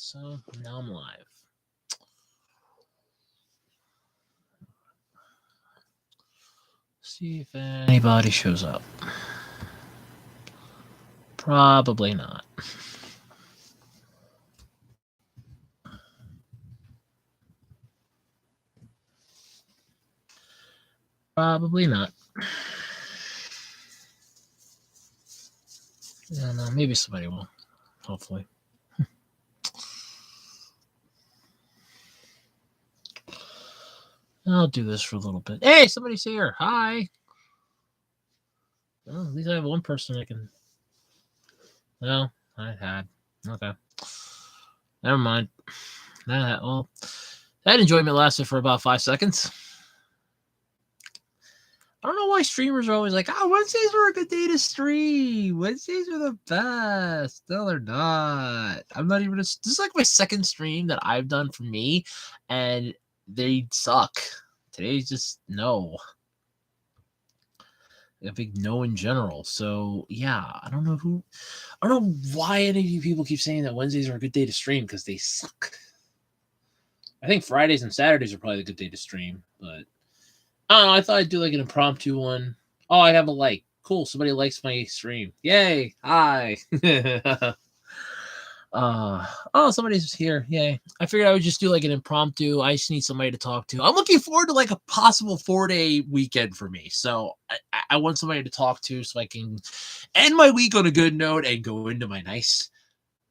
So now I'm live. See if anybody shows up. Probably not. Probably not. I don't know. Maybe somebody will. Hopefully. I'll do this for a little bit. Hey, somebody's here. Hi. Well, at least I have one person I can. Well, I had. Okay. Never mind. Well, that enjoyment lasted for about 5 seconds. I don't know why streamers are always like, Wednesdays are a good day to stream. Wednesdays are the best. No, they're not. I'm not even. This is like my second stream that I've done for me, and they suck. Today's just no. A big no in general. So yeah, I don't know why any of you people keep saying that Wednesdays are a good day to stream because they suck. I think Fridays and Saturdays are probably a good day to stream, but I don't know. I thought I'd do like an impromptu one. Oh, I have a like. Cool. Somebody likes my stream. Yay. Hi. Somebody's here. Yay. I figured I would just do like an impromptu. I just need somebody to talk to. I'm looking forward to like a possible 4-day weekend for me. So I want somebody to talk to so I can end my week on a good note and go into my nice,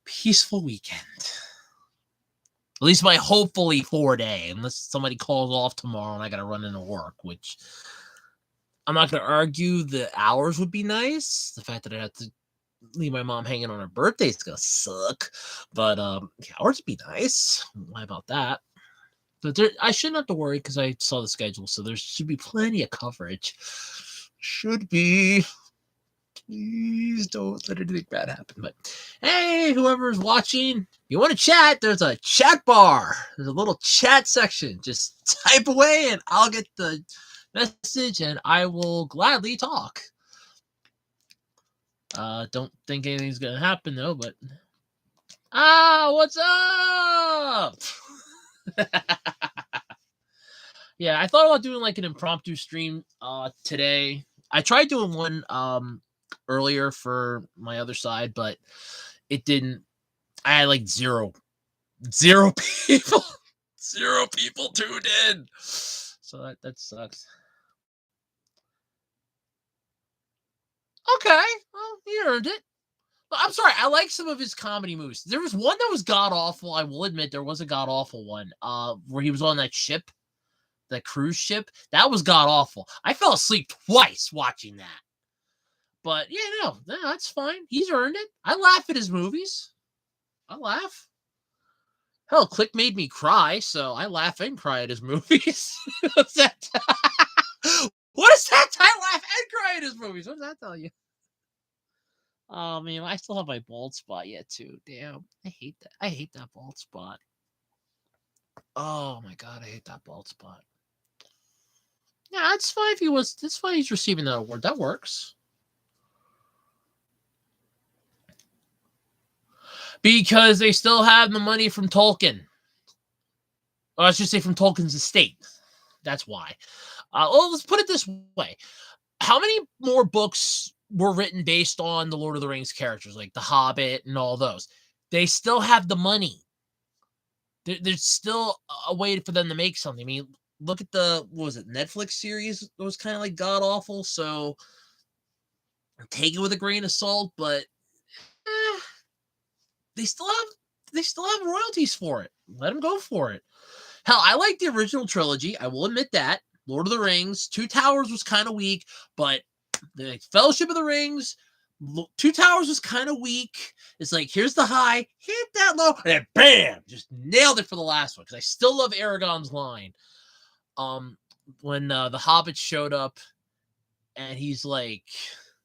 peaceful weekend. At least my hopefully 4-day, unless somebody calls off tomorrow and I got to run into work, which I'm not going to argue the hours would be nice. The fact that I have to leave my mom hanging on her birthday is going to suck. But the hours would be nice. Why about that? But I shouldn't have to worry because I saw the schedule, so there should be plenty of coverage. Should be. Please don't let anything bad happen. But hey, whoever's watching, if you want to chat, there's a chat bar. There's a little chat section. Just type away and I'll get the message and I will gladly talk. Don't think anything's going to happen though, but what's up? Yeah, I thought about doing like an impromptu stream today. I tried doing one earlier for my other side, but it didn't. I had like zero people. Zero people tuned in. So that sucks. Okay, well, he earned it. I'm sorry, I like some of his comedy movies. There was one that was god awful. I will admit there was a god awful one. Where he was on that ship, that cruise ship. That was god awful. I fell asleep twice watching that. But yeah, no, that's fine. He's earned it. I laugh at his movies. I laugh. Hell, Click made me cry, so I laugh and cry at his movies. What's that? What does that? I laugh and cry at his movies. What does that tell you? Oh man, I still have my bald spot yet too. Damn, I hate that. I hate that bald spot. Oh my god, I hate that bald spot. Yeah, that's fine if he was. That's fine. He's receiving that award. That works. Because they still have the money from Tolkien. Or I should say from Tolkien's estate. That's why. Well, let's put it this way. How many more books were written based on the Lord of the Rings characters, like The Hobbit and all those? They still have the money. There's still a way for them to make something. I mean, look at the, what was it, Netflix series? It was kind of like god-awful, so take it with a grain of salt, but they still have royalties for it. Let them go for it. Hell, I like the original trilogy. I will admit that. Lord of the Rings, Two Towers was kind of weak, but the Fellowship of the Rings, Two Towers was kind of weak. It's like, here's the high, hit that low, and then bam, just nailed it for the last one. Because I still love Aragorn's line. When the Hobbit showed up, and he's like,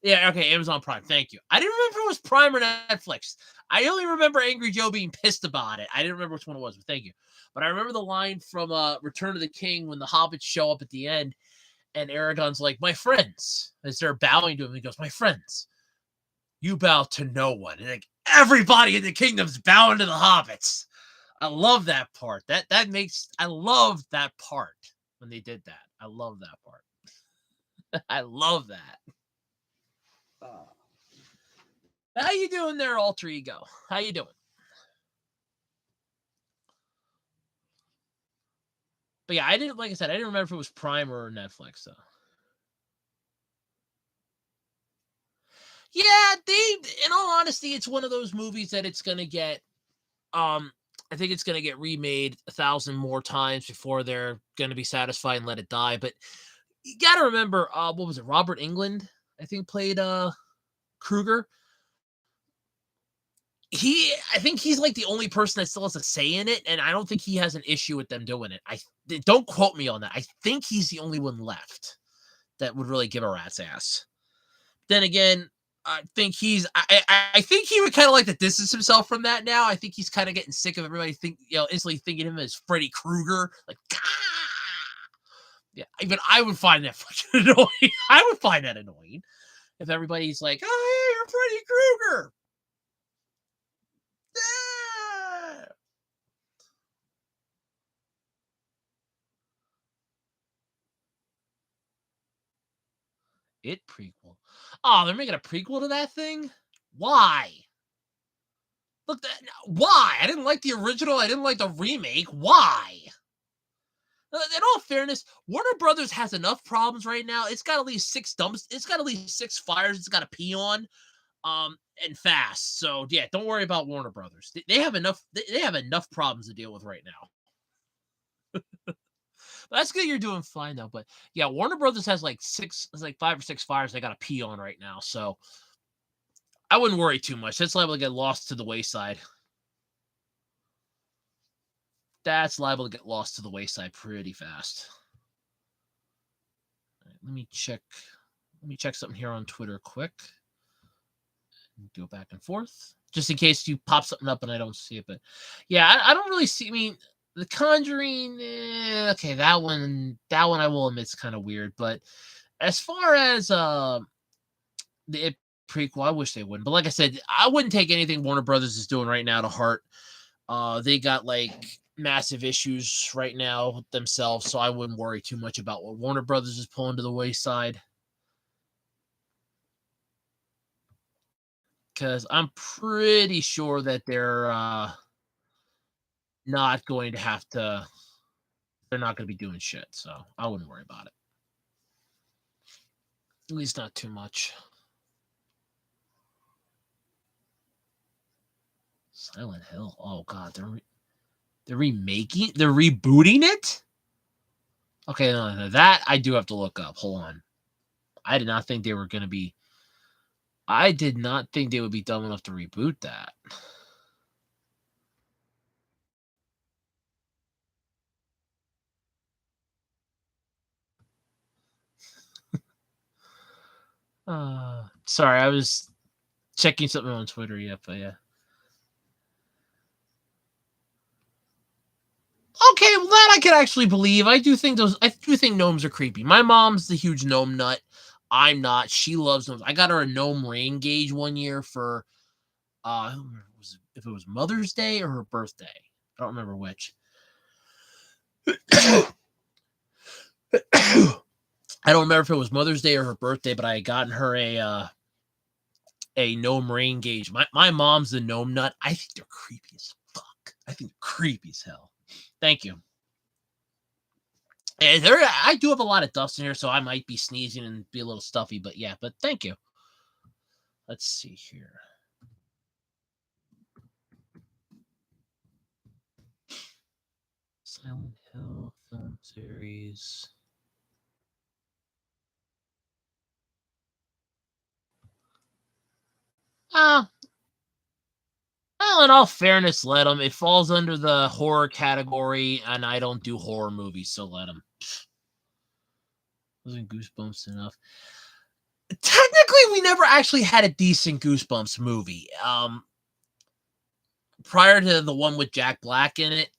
yeah, okay, Amazon Prime, thank you. I didn't remember if it was Prime or Netflix. I only remember Angry Joe being pissed about it. I didn't remember which one it was, but thank you. But I remember the line from Return of the King when the hobbits show up at the end, and Aragorn's like, my friends, as they're bowing to him, he goes, my friends, you bow to no one. And like everybody in the kingdom's bowing to the hobbits. I love that part. That makes I love that part when they did that. I love that part. I love that. Uh, how you doing there, alter ego? How you doing? But yeah, I didn't like I said, I didn't remember if it was Prime or Netflix though. Yeah, they in all honesty, it's one of those movies that it's gonna get um I think it's gonna get remade 1,000 more times before they're gonna be satisfied and let it die. But you gotta remember, what was it? Robert England, I think, played Kruger. I think he's like the only person that still has a say in it, and I don't think he has an issue with them doing it. I don't quote me on that. I think he's the only one left that would really give a rat's ass. Then again, I think I think he would kind of like to distance himself from that now. I think he's kind of getting sick of everybody instantly thinking of him as Freddy Krueger. Like, yeah, even I would find that fucking annoying. I would find that annoying if everybody's like, "Oh, hey, you're Freddy Krueger." Ah! It prequel. Oh, they're making a prequel to that thing? Why? Look, why? I didn't like the original. I didn't like the remake. Why? In all fairness, Warner Brothers has enough problems right now. It's got at least six dumps. It's got at least six fires. It's got to pee on, and fast. So yeah, don't worry about Warner Brothers. They have enough. They have enough problems to deal with right now. That's good. You're doing fine though. But yeah, Warner Brothers has like like 5 or 6 fires they got to pee on right now. So I wouldn't worry too much. That's liable to get lost to the wayside. That's liable to get lost to the wayside pretty fast. Right, let me check. Let me check something here on Twitter quick. Go back and forth, just in case you pop something up and I don't see it. But yeah, I don't really see. I mean, The Conjuring. Okay, that one I will admit is kind of weird. But as far as the It prequel, I wish they wouldn't. But like I said, I wouldn't take anything Warner Brothers is doing right now to heart. They got like massive issues right now themselves, so I wouldn't worry too much about what Warner Brothers is pulling to the wayside. Because I'm pretty sure that they're not going to have to. They're not going to be doing shit, so I wouldn't worry about it. At least not too much. Silent Hill. Oh god, they're remaking. They're rebooting it. Okay, no, that I do have to look up. Hold on. I did not think they were going to be. I did not think they would be dumb enough to reboot that. Sorry, I was checking something on Twitter. Yet, but yeah. Okay, well that I can actually believe. I do think gnomes are creepy. My mom's the huge gnome nut. I'm not. She loves gnomes. I got her a gnome rain gauge one year for I don't remember if it was Mother's Day or her birthday. I don't remember which. I don't remember if it was Mother's Day or her birthday, but I had gotten her a gnome rain gauge. My mom's the gnome nut. I think they're creepy as fuck. I think they're creepy as hell. Thank you. And I do have a lot of dust in here, so I might be sneezing and be a little stuffy, but yeah, but thank you. Let's see here. Silent Hill film series. Ah, well, in all fairness, let them. It falls under the horror category, and I don't do horror movies, so let them. Wasn't Goosebumps enough? Technically, we never actually had a decent Goosebumps movie. Prior to the one with Jack Black in it,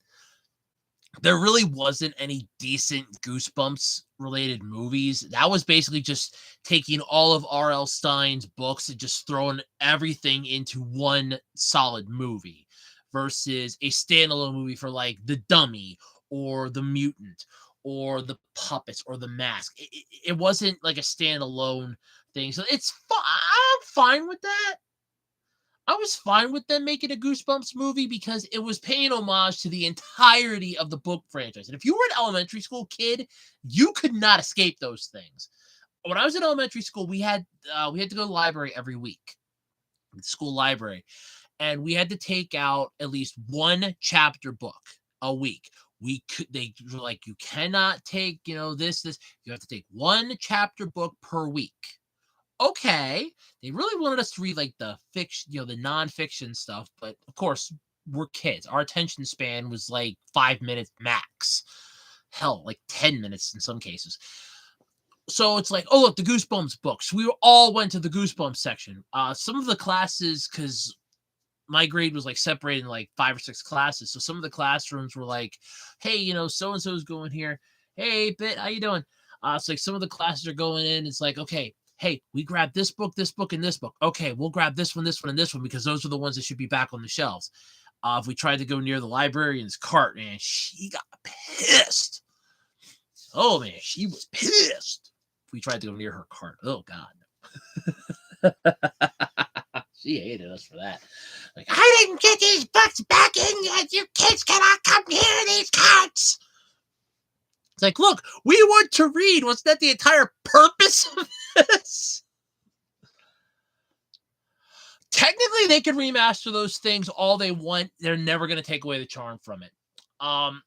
there really wasn't any decent Goosebumps related movies. That was basically just taking all of R.L. Stein's books and just throwing everything into one solid movie versus a standalone movie for like The Dummy or The Mutant or The Puppets or The Mask. It wasn't like a standalone thing. So I'm fine with that. I was fine with them making a Goosebumps movie because it was paying homage to the entirety of the book franchise. And if you were an elementary school kid, you could not escape those things. When I was in elementary school, we had to go to the library every week, the school library, and we had to take out at least one chapter book a week. They were like, you cannot take, this. You have to take one chapter book per week. Okay, they really wanted us to read like the fiction, the nonfiction stuff, but of course we're kids. Our attention span was like 5 minutes max. Hell, like 10 minutes in some cases. So it's like, oh look, the Goosebumps books. We all went to the Goosebumps section. Some of the classes, because my grade was like separated in like 5 or 6 classes, so some of the classrooms were like, hey, so and so's going here. Hey, Bit, how you doing? It's like some of the classes are going in. It's like, okay, hey, we grabbed this book, and this book. Okay, we'll grab this one, and this one, because those are the ones that should be back on the shelves. If we tried to go near the librarian's cart, man, she got pissed. Oh, man, she was pissed. If we tried to go near her cart. Oh, God. She hated us for that. Like, I didn't get these books back in yet. You kids cannot come near these carts. It's like, look, we want to read. Wasn't that the entire purpose of this? Technically, they can remaster those things all they want. They're never going to take away the charm from it. And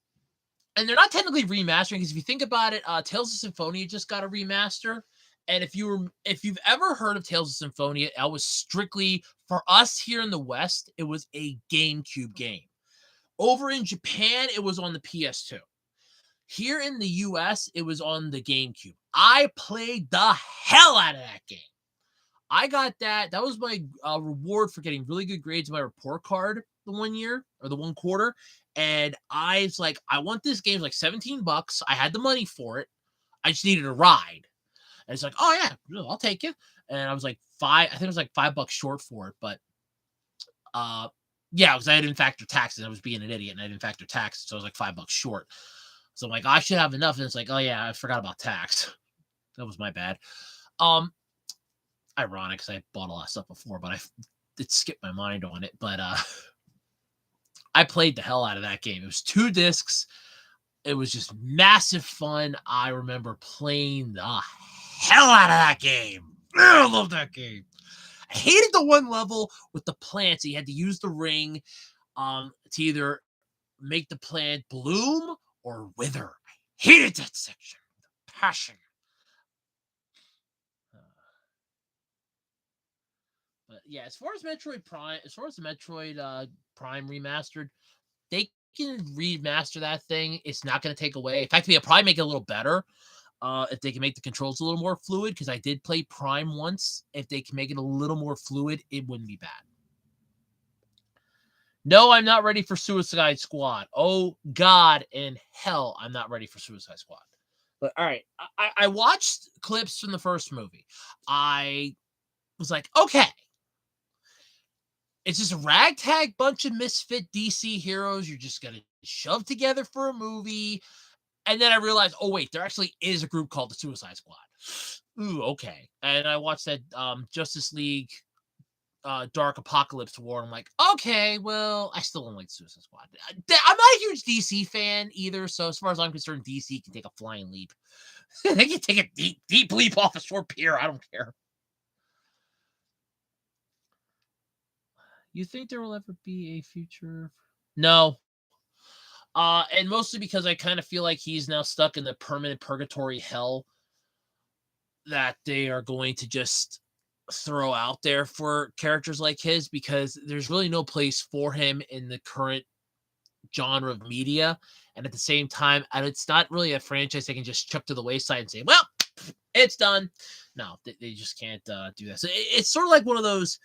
they're not technically remastering, because if you think about it, Tales of Symphonia just got a remaster. And if you've ever heard of Tales of Symphonia, that was strictly for us here in the West. It was a GameCube game. Over in Japan, it was on the PS2. Here in the US, it was on the GameCube. I played the hell out of that game. I got that. That was my reward for getting really good grades in my report card the one year or the one quarter. And I was like, I want this game. It was like $17. I had the money for it. I just needed a ride. And it's like, oh yeah, I'll take it. And I was like I think it was like $5 short for it. But yeah, because I didn't factor taxes. I was being an idiot and I didn't factor taxes. So I was like $5 short. So I'm like, I should have enough. And it's like, oh yeah, I forgot about tax. That was my bad. Ironic, because I bought a lot of stuff before, but it skipped my mind on it. But I played the hell out of that game. It was 2 discs. It was just massive fun. I remember playing the hell out of that game. I love that game. I hated the one level with the plants. You had to use the ring to either make the plant bloom or wither. I hated that section with passion. But yeah, as far as Metroid Prime, as far as the Metroid Prime remastered, they can remaster that thing. It's not going to take away. In fact, they'll probably make it a little better if they can make the controls a little more fluid, because I did play Prime once. If they can make it a little more fluid, it wouldn't be bad. No, I'm not ready for Suicide Squad. Oh, God in hell, I'm not ready for Suicide Squad. But all right, I watched clips from the first movie. I was like, okay. It's just a ragtag bunch of misfit DC heroes you're just going to shove together for a movie. And then I realized, oh, wait, there actually is a group called the Suicide Squad. Ooh, okay. And I watched that Justice League Dark Apocalypse War. I'm like, okay, well, I still don't like the Suicide Squad. I'm not a huge DC fan either. So as far as I'm concerned, DC can take a flying leap. They can take a deep, deep leap off a short pier. I don't care. You think there will ever be a future? No. And mostly because I kind of feel like he's now stuck in the permanent purgatory hell that they are going to just throw out there for characters like his, because there's really no place for him in the current genre of media. And at the same time, and it's not really a franchise they can just chuck to the wayside and say, well, it's done. No, they just can't do that. So it's sort of like one of those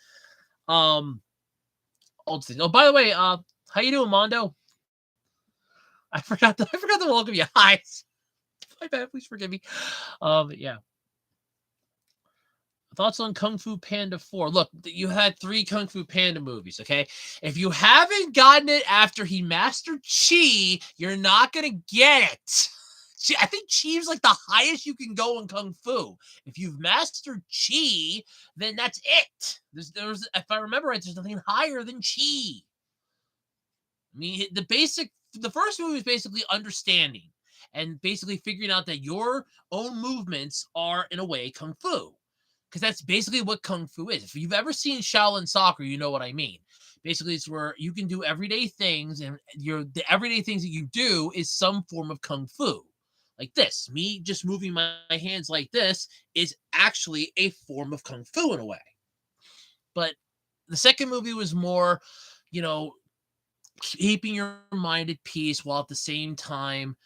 old things. Oh, by the way, how you doing, Mondo? I forgot to welcome you. Hi. My bad. Please forgive me. Yeah. Thoughts on Kung Fu Panda 4? Look, you had 3 Kung Fu Panda movies, okay? If you haven't gotten it after he mastered Chi, you're not going to get it. I think Chi's like the highest you can go in Kung Fu. If you've mastered Chi, then that's it. There's if I remember right, there's nothing higher than Chi. I mean, the first movie is basically understanding and basically figuring out that your own movements are, in a way, Kung Fu. Because that's basically what Kung Fu is. If you've ever seen Shaolin Soccer, you know what I mean. Basically, it's where you can do everyday things, and the everyday things that you do is some form of Kung Fu. Like this, me just moving my hands like this is actually a form of Kung Fu in a way. But the second movie was more, you know, keeping your mind at peace while at the same time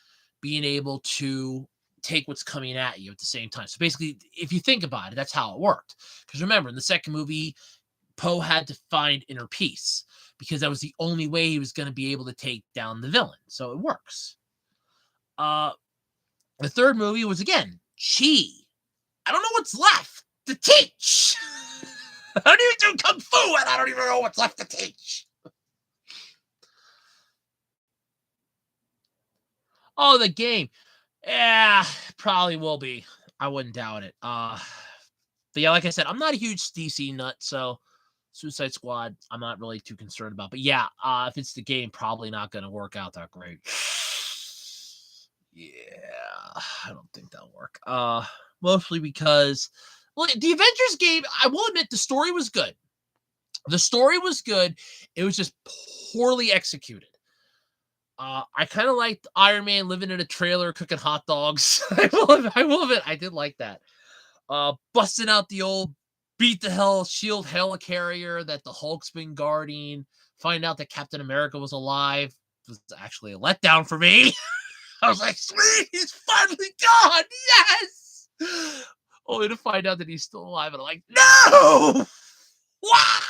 being able to take what's coming at you at the same time. So basically, if you think about it, that's how it worked. Because remember, in the second movie, Poe had to find inner peace because that was the only way he was going to be able to take down the villain. So it works. The third movie was again Chi. I don't know what's left to teach. I don't even do Kung Fu, and I don't even know what's left to teach. Oh, the game. Yeah, probably will be. I wouldn't doubt it. But yeah, like I said, I'm not a huge DC nut, so Suicide Squad, I'm not really too concerned about. But yeah, if it's the game, probably not going to work out that great. Yeah, I don't think that'll work. Mostly because, well, the Avengers game, I will admit, the story was good. The story was good. It was just poorly executed. I kind of liked Iron Man living in a trailer cooking hot dogs. I will admit, I did like that. Busting out the old beat the hell shield helicarrier that the Hulk's been guarding. Find out that Captain America was alive was actually a letdown for me. I was like, sweet, he's finally gone. Yes. Only to find out that he's still alive, and I'm like, no. Why?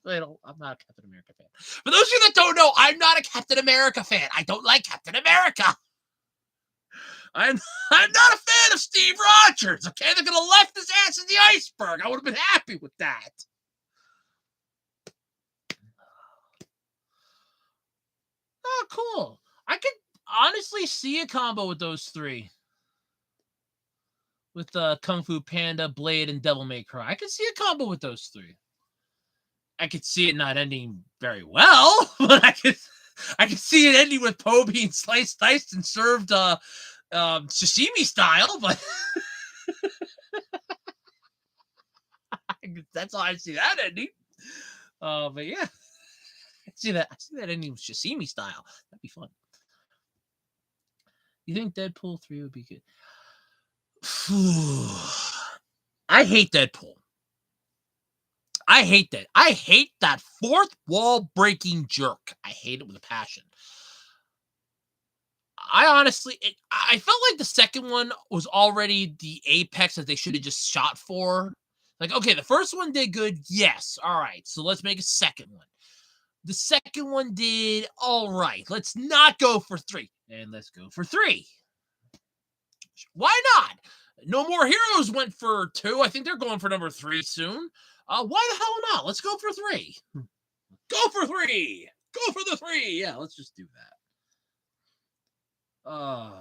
I'm not a Captain America fan. For those of you that don't know, I'm not a Captain America fan. I don't like Captain America. I'm not a fan of Steve Rogers. Okay, they're gonna left his ass in the iceberg. I would have been happy with that. Oh, cool. I could honestly see a combo with those 3. With Kung Fu Panda, Blade, and Devil May Cry. I could see a combo with those 3. I could see it not ending very well, but I could see it ending with Poe being sliced, diced, and served sashimi style, but that's how I see that ending. But yeah, I see that ending with sashimi style. That'd be fun. You think Deadpool 3 would be good? I hate Deadpool. I hate that. I hate that fourth wall breaking jerk. I hate it with a passion. I honestly, I felt like the second one was already the apex that they should have just shot for. Like, okay, the first one did good. Yes. All right. So let's make a second one. The second one did all right. Let's not go for 3. And let's go for 3. Why not? No More Heroes went for 2. I think they're going for number 3 soon. Why the hell not? Let's go for 3. Go for 3. Go for the 3. Yeah, let's just do that.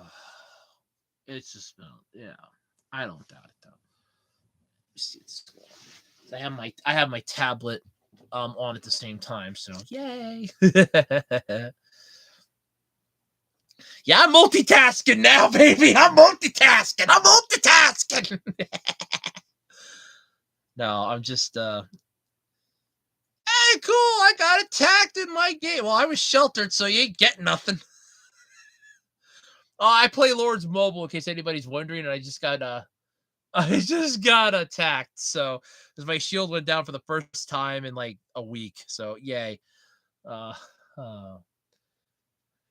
It's just yeah. I don't doubt it though. I have my tablet on at the same time, so yay. Yeah, I'm multitasking now, baby. I'm multitasking. No, I'm just hey, cool. I got attacked in my game. Well, I was sheltered, so you ain't getting nothing. Oh, I play Lords Mobile in case anybody's wondering, and I just got attacked. So because my shield went down for the first time in like a week. So yay. Uh,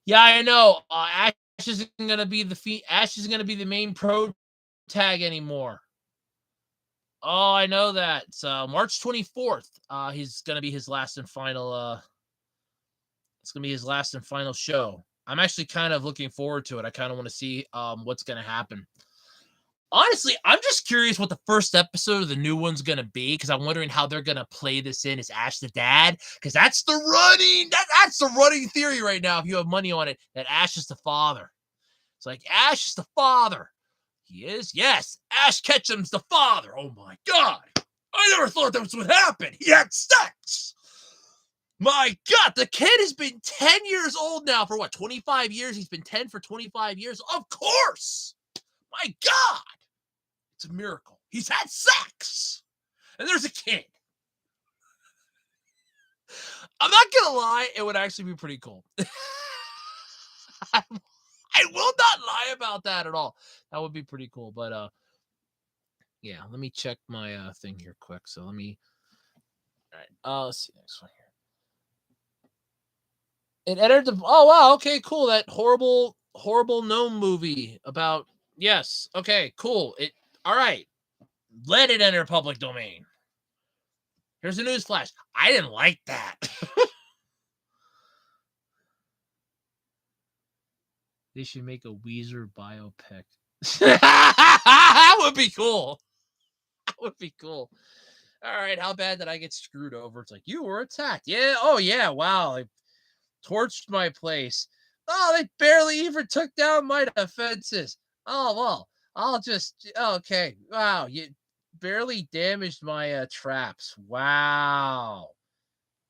yeah, I know. Ash isn't gonna be Ash isn't gonna be the main pro tag anymore. Oh, I know that. It's March 24th. He's gonna be his last and final. It's gonna be his last and final show. I'm actually kind of looking forward to it. I kind of want to see what's gonna happen. Honestly, I'm just curious what the first episode of the new one's gonna be because I'm wondering how they're gonna play this in. Is Ash the dad? Because that's the running theory right now. If you have money on it, that Ash is the father. It's like Ash is the father. He is? Yes. Ash Ketchum's the father. Oh my god. I never thought that was what happened. He had sex. My god, the kid has been 10 years old now for what, 25 years? He's been 10 for 25 years? Of course. My god. It's a miracle. He's had sex. And there's a kid. I'm not gonna lie, it would actually be pretty cool. I will not lie about that at all. That would be pretty cool. But yeah, let me check my thing here quick. So let me all right. Let's see next one here. It entered the oh wow, okay, cool. That horrible gnome movie about yes. Okay, cool. It all right. Let it enter public domain. Here's a news flash. I didn't like that. They should make a Weezer biopic. That would be cool. That would be cool. All right, how bad did I get screwed over? It's like, you were attacked. Yeah. Oh, yeah. Wow. I torched my place. Oh, they barely even took down my defenses. Oh, well, I'll just, okay. Wow. You barely damaged my traps. Wow.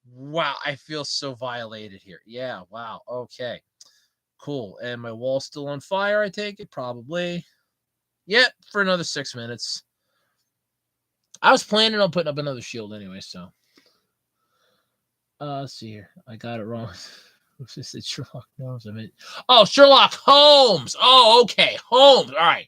Wow. I feel so violated here. Yeah. Wow. Okay. Cool. And my wall's still on fire, I take it? Probably. Yep, for another 6 minutes. I was planning on putting up another shield anyway, so. Let's see here. I got it wrong. What's this? It's Sherlock Holmes. Sherlock Holmes. Oh, okay. Holmes. All right.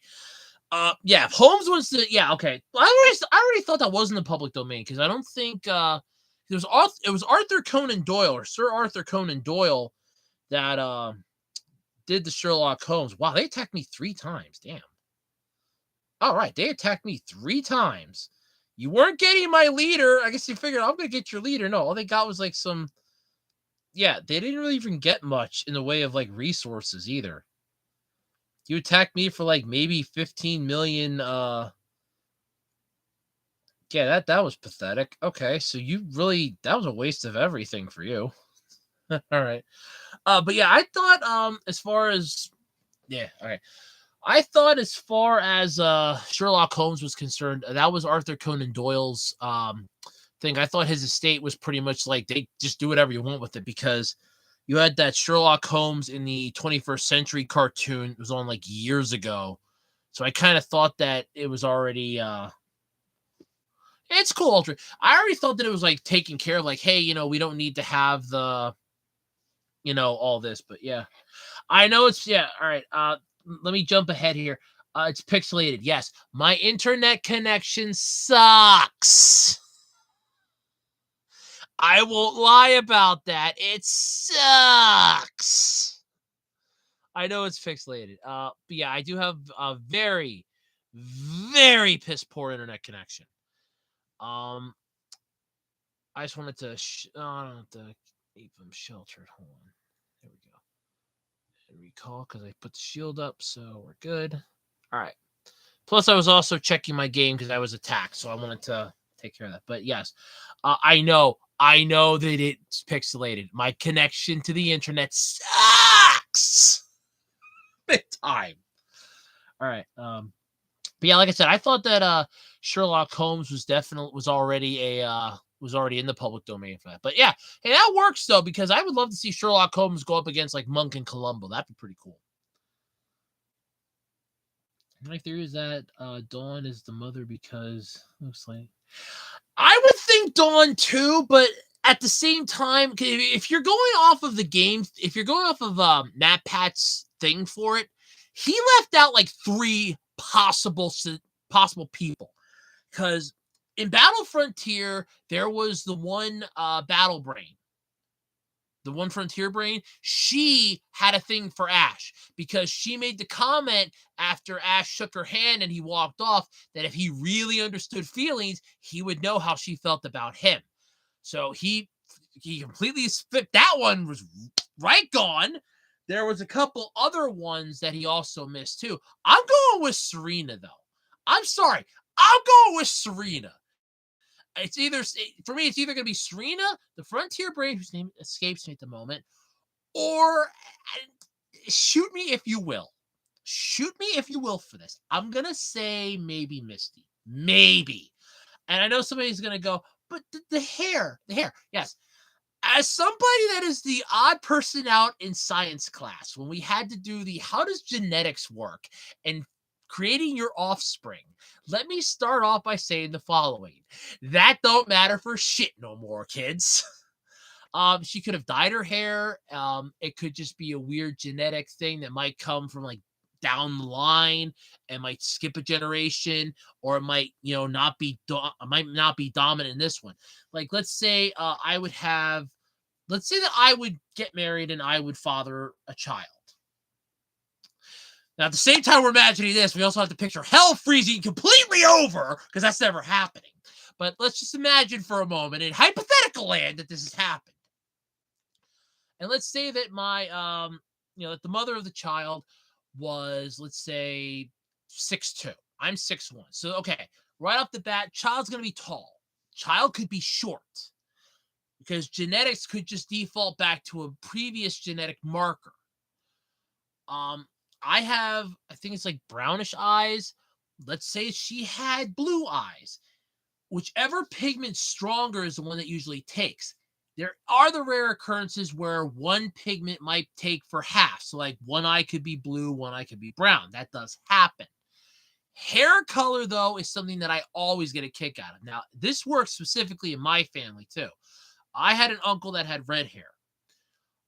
Yeah, Holmes was the yeah, okay. I already thought that was in the public domain because I don't think it was Arthur Conan Doyle or Sir Arthur Conan Doyle that did the Sherlock Holmes. Wow, they attacked me 3 times. Damn. All right, they attacked me 3 times. You weren't getting my leader. I guess you figured I'm gonna get your leader. No, all they got was like some. Yeah, they didn't really even get much in the way of like resources either. You attacked me for like maybe 15 million. Yeah, that was pathetic. Okay, so that was a waste of everything for you. All right. But yeah, I thought as far as yeah, all right. I thought as far as Sherlock Holmes was concerned, that was Arthur Conan Doyle's thing. I thought his estate was pretty much like they just do whatever you want with it because you had that Sherlock Holmes in the 21st Century cartoon. It was on like years ago. So I kind of thought that it was already it's cool. I already thought that it was like taken care of, like, hey, we don't need to have the all this, but yeah. I know it's yeah, all right. Let me jump ahead here. It's pixelated. Yes, my internet connection sucks. I won't lie about that. It sucks. I know it's pixelated. But yeah, I do have a very, very piss poor internet connection. I just wanted to. I don't have to keep them sheltered. Hold on. There we go. And recall because I put the shield up, so we're good. All right. Plus, I was also checking my game because I was attacked, so I wanted to take care of that. But yes, I know that it's pixelated. My connection to the internet sucks big time. All right. But yeah, like I said, I thought that Sherlock Holmes was already in the public domain for that. But yeah, hey, that works though because I would love to see Sherlock Holmes go up against like Monk and Columbo. That'd be pretty cool. My theory is that Dawn is the mother because looks like I would think Dawn too, but at the same time, if you're going off of the game, if you're going off of Matt Pat's thing for it, he left out like 3 possible people because in Battle Frontier there was the one Battle Brain. The one Frontier Brain, she had a thing for Ash because she made the comment after Ash shook her hand and he walked off that if he really understood feelings, he would know how she felt about him. So he completely spit that one was right gone. There was a couple other ones that he also missed too. I'm going with Serena though. I'm sorry. I'm going with Serena. It's either for me. It's either going to be Serena, the Frontier Brave, whose name escapes me at the moment, or shoot me if you will. Shoot me if you will for this. I'm gonna say maybe Misty. Maybe. And I know somebody's gonna go, but the hair, the hair. Yes. As somebody that is the odd person out in science class, when we had to do the how does genetics work and creating your offspring, let me start off by saying the following. That don't matter for shit no more, kids. She could have dyed her hair. It could just be a weird genetic thing that might come from like down the line and might skip a generation, or it might, not be might not be dominant in this one. Like, let's say let's say that I would get married and I would father a child. Now, at the same time we're imagining this, we also have to picture hell freezing completely over, because that's never happening. But let's just imagine for a moment in hypothetical land that this has happened. And let's say that that the mother of the child was, let's say, 6'2". I'm 6'1". So, okay, right off the bat, child's going to be tall. Child could be short because genetics could just default back to a previous genetic marker. I think it's like brownish eyes. Let's say she had blue eyes. Whichever pigment's stronger is the one that usually takes. There are the rare occurrences where one pigment might take for half. So like one eye could be blue, one eye could be brown. That does happen. Hair color, though, is something that I always get a kick out of. Now, this works specifically in my family, too. I had an uncle that had red hair.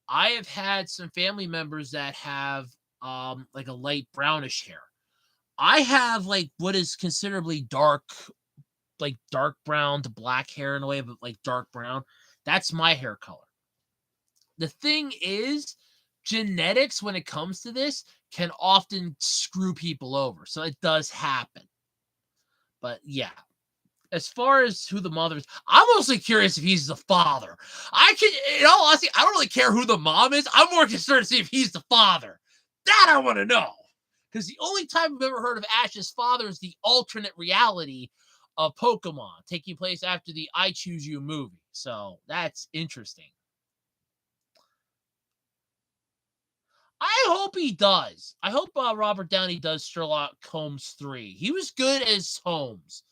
I have had some family members that have like a light brownish hair. I have like what is considerably dark, like dark brown to black hair in a way, but like dark brown. That's my hair color. The thing is, genetics, when it comes to this, can often screw people over. So it does happen. But yeah, as far as who the mother is, I'm mostly curious if he's the father. In all honesty, I don't really care who the mom is. I'm more concerned to see if he's the father. That I want to know. Because the only time I've ever heard of Ash's father is the alternate reality of Pokemon, taking place after the I Choose You movie. So that's interesting. I hope he does. I hope Robert Downey does Sherlock Holmes 3. He was good as Holmes.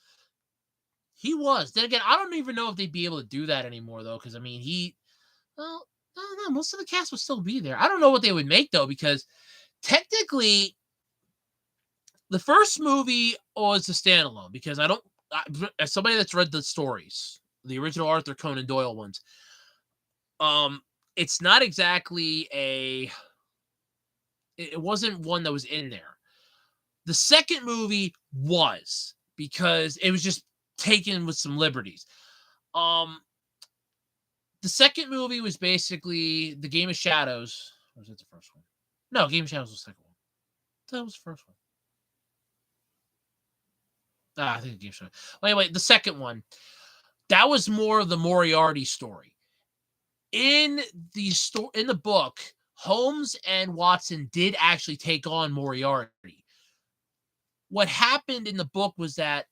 He was. Then again, I don't even know if they'd be able to do that anymore, though, because, I mean, well, I don't know. Most of the cast would still be there. I don't know what they would make, though, because technically, the first movie was a standalone, because as somebody that's read the stories, the original Arthur Conan Doyle ones, it's not exactly it wasn't one that was in there. The second movie was, because it was just taken with some liberties. The second movie was basically the Game of Shadows. Or was it the first one? No, Game of Shadows was the second one. That was the first one. I think the Game of Shadows. Well, anyway, the second one, that was more of the Moriarty story. In the book, Holmes and Watson did actually take on Moriarty. What happened in the book was that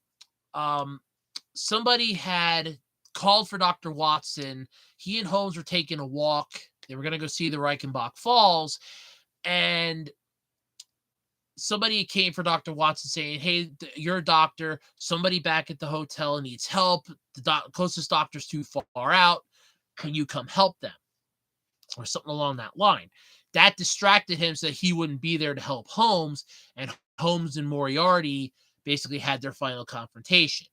somebody had called for Dr. Watson. He and Holmes were taking a walk. They were going to go see the Reichenbach Falls. And somebody came for Dr. Watson saying, hey, you're a doctor. Somebody back at the hotel needs help. The closest doctor's too far out. Can you come help them? Or something along that line. That distracted him so that he wouldn't be there to help Holmes. And Holmes and Moriarty basically had their final confrontation.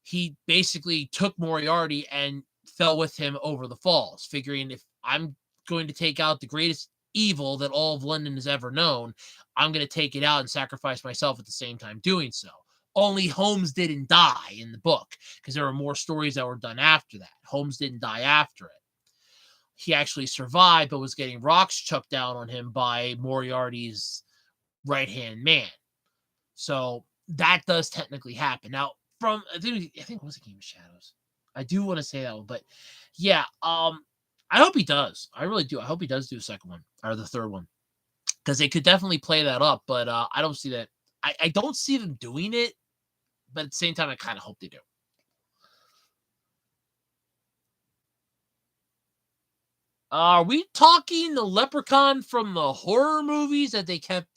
He basically took Moriarty and fell with him over the falls, figuring if I'm going to take out the greatest evil that all of London has ever known, I'm going to take it out and sacrifice myself at the same time doing so. Only Holmes didn't die in the book, because there were more stories that were done after that. Holmes didn't die after it. He actually survived, but was getting rocks chucked down on him by Moriarty's right-hand man. So that does technically happen. Now, I think it was a Game of Shadows. I do want to say that one, but yeah, I hope he does. I really do. I hope he does do a second one or the third one, because they could definitely play that up. But I don't see that. I don't see them doing it, but at the same time, I kind of hope they do. Are we talking the Leprechaun from the horror movies that they kept?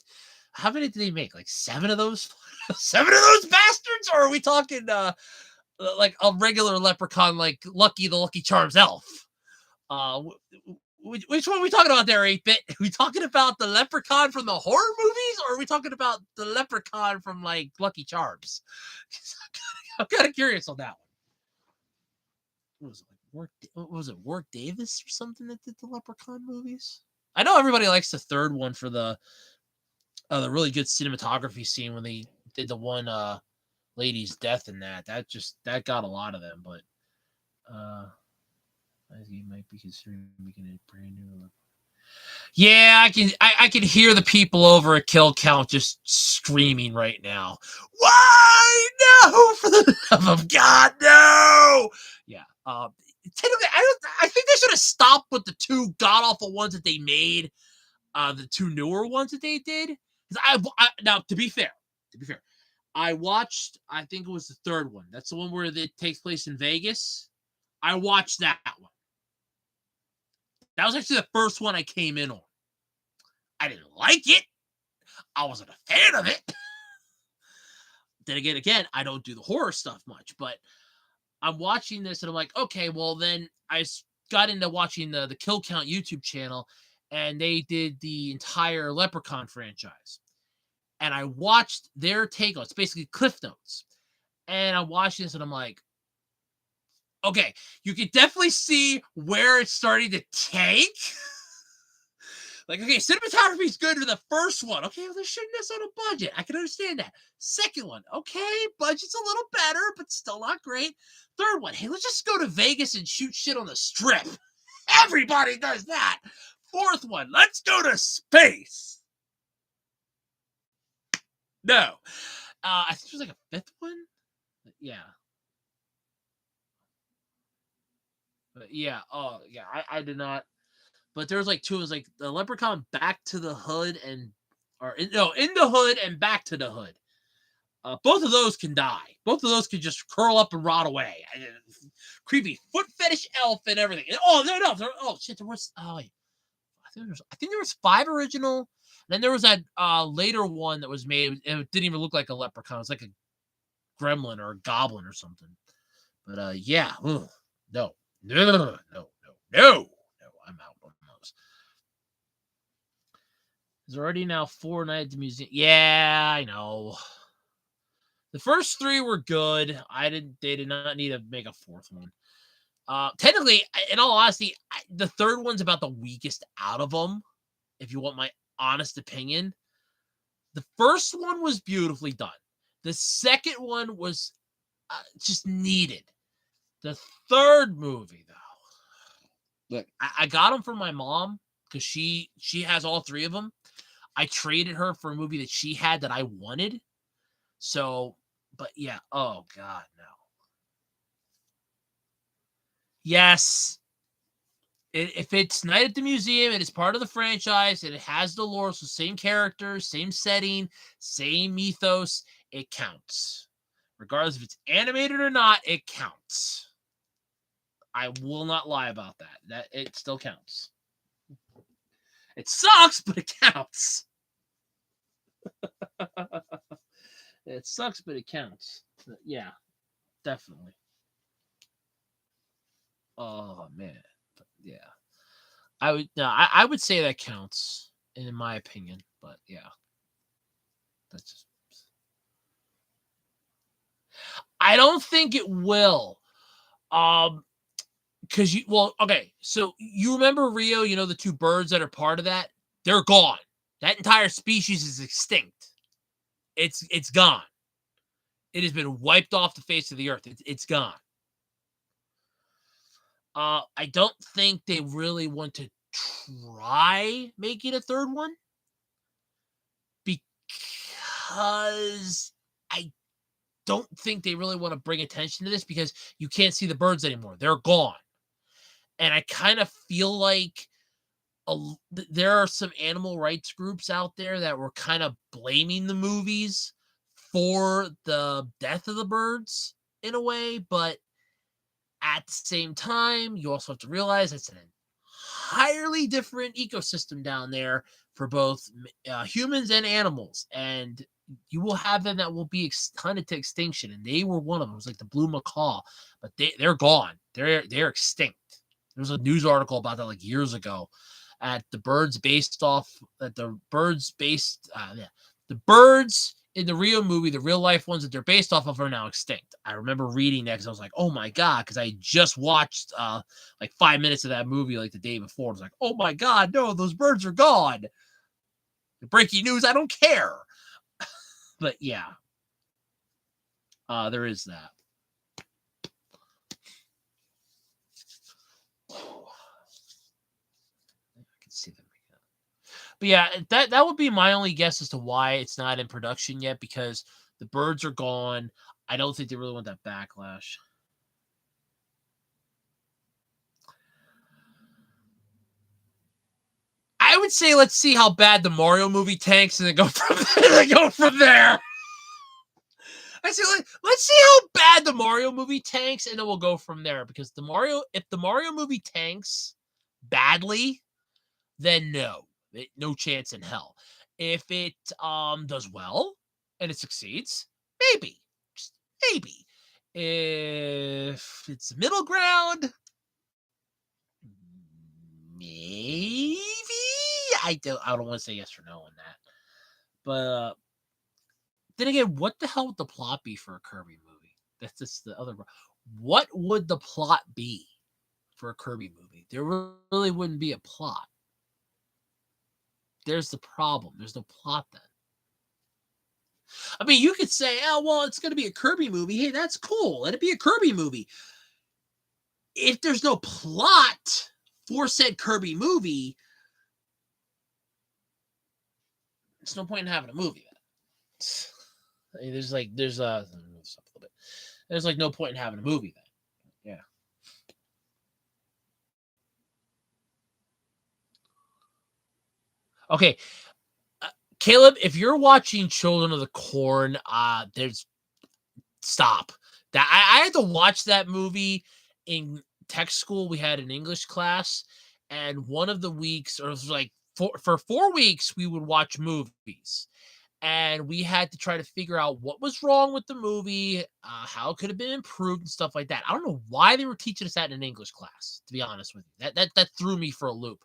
How many did they make? Like seven of those, seven of those bastards, or are we talking like a regular Leprechaun, like Lucky the Lucky Charms elf? Which one are we talking about there, 8-bit? Are we talking about the Leprechaun from the horror movies, or are we talking about the Leprechaun from like Lucky Charms? I'm kind of curious on that one. What was it like? What was it? Warwick Davis or something that did the Leprechaun movies? I know everybody likes the third one for the really good cinematography scene when they did the one lady's death in that. That got a lot of them, but I think he might be considering making a brand new. Yeah, I can hear the people over at Kill Count just screaming right now. Why? No, for the love of God, no. Yeah. Technically, I think they should have stopped with the two god awful ones that they made. The two newer ones that they did. Now to be fair, I watched. I think it was the third one. That's the one where it takes place in Vegas. I watched that one. That was actually the first one I came in on. I didn't like it. I wasn't a fan of it. Then again, I don't do the horror stuff much, but I'm watching this and I'm like, okay, well then I got into watching the Kill Count YouTube channel, and they did the entire Leprechaun franchise. And I watched their take on it's basically Cliff Notes. And I'm watching this and I'm like, okay, you can definitely see where it's starting to take. Like, okay, cinematography is good for the first one. Okay, well, they're shooting this on a budget. I can understand that. Second one, okay, budget's a little better, but still not great. Third one, hey, let's just go to Vegas and shoot shit on the strip. Everybody does that. Fourth one, let's go to space. No. I think there's like a fifth one. Yeah. But yeah. Oh, yeah. I did not. But there was like two. It was like the Leprechaun Back to the Hood in the Hood and Back to the Hood. Both of those can die. Both of those can just curl up and rot away. Creepy foot fetish elf and everything. Oh no! Oh shit! There was wait. I think there was 5 original. Then there was that later one that was made. It didn't even look like a leprechaun. It was like a gremlin or a goblin or something. But yeah, no. I'm out on those. There's already now 4 Night at the Museum. Yeah, I know. The first 3 were good. They did not need to make a 4th one. Technically, in all honesty, the 3rd one's about the weakest out of them. If you want my honest opinion, the first one was beautifully done. The second one was just needed. The 3rd movie, though, look, I got them from my mom because she has all 3 of them. I traded her for a movie that she had that I wanted. So, but yeah, oh God, no. Yes, if it's Night at the Museum, it is part of the franchise, and it has the lore, so same characters, same setting, same mythos, it counts. Regardless if it's animated or not, it counts. I will not lie about that. That it still counts. It sucks, but it counts. It sucks, but it counts. Yeah, definitely. Oh man, yeah. I would say that counts in my opinion, but yeah, that's just. I don't think it will. Because okay, so you remember Rio? You know the 2 birds that are part of that? They're gone. That entire species is extinct. It's gone. It has been wiped off the face of the earth. It's gone. I don't think they really want to try making a 3rd one because I don't think they really want to bring attention to this because you can't see the birds anymore. They're gone. And I kind of feel like there are some animal rights groups out there that were kind of blaming the movies for the death of the birds in a way, but at the same time, you also have to realize it's an entirely different ecosystem down there for both humans and animals, and you will have them that will be hunted to extinction, and they were one of them. It was like the blue macaw, but they're gone. They're extinct. There was a news article about that like years ago. At the birds based off that the birds based the birds in the Rio movie, the real life ones that they're based off of are now extinct. I remember reading that because I was like, oh my God, because I just watched like 5 minutes of that movie like the day before. I was like, oh my God, no, those birds are gone. Breaking news, I don't care. But yeah, there is that. I can see them again. But yeah, that would be my only guess as to why it's not in production yet, because the birds are gone. I don't think they really want that backlash. I would say let's see how bad the Mario movie tanks, and then go from there. I say let's see how bad the Mario movie tanks, and then we'll go from there. Because if the Mario movie tanks badly, then no chance in hell. If it does well and it succeeds, maybe, just maybe. If it's middle ground, maybe. I don't want to say yes or no on that. But then again, what the hell would the plot be for a Kirby movie? That's just the other. What would the plot be for a Kirby movie? There really wouldn't be a plot. There's the problem. There's no plot then. I mean, you could say, oh, well, it's going to be a Kirby movie. Hey, that's cool. Let it be a Kirby movie. If there's no plot for said Kirby movie, there's no point in having a movie then. I mean, there's like no point in having a movie then. Yeah. Okay. Caleb, if you're watching Children of the Corn, stop. That I had to watch that movie in tech school. We had an English class, and one of the weeks, or it was like for 4 weeks, we would watch movies, and we had to try to figure out what was wrong with the movie, how it could have been improved, and stuff like that. I don't know why they were teaching us that in an English class. To be honest with you, that threw me for a loop.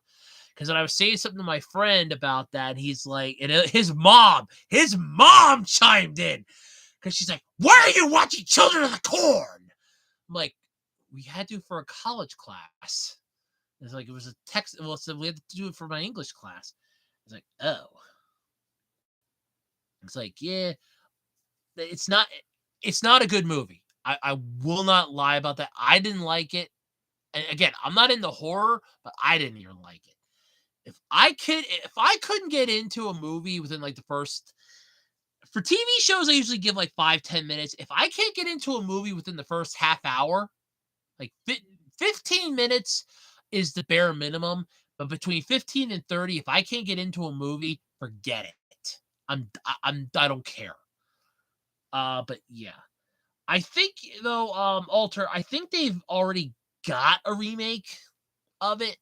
Because when I was saying something to my friend about that, he's like, and his mom chimed in. Because she's like, why are you watching Children of the Corn? I'm like, we had to for a college class. It's like, it was a text. Well, so we had to do it for my English class. It's like, oh. It's like, yeah, it's not a good movie. I will not lie about that. I didn't like it. And again, I'm not into horror, but I didn't even like it. If I couldn't get into a movie within like the first, for TV shows, I usually give like 5-10 minutes. If I can't get into a movie within the first half hour, like 15 minutes is the bare minimum. But between 15 and 30, if I can't get into a movie, forget it. I don't care. But yeah, I think though, Alter, I think they've already got a remake of it.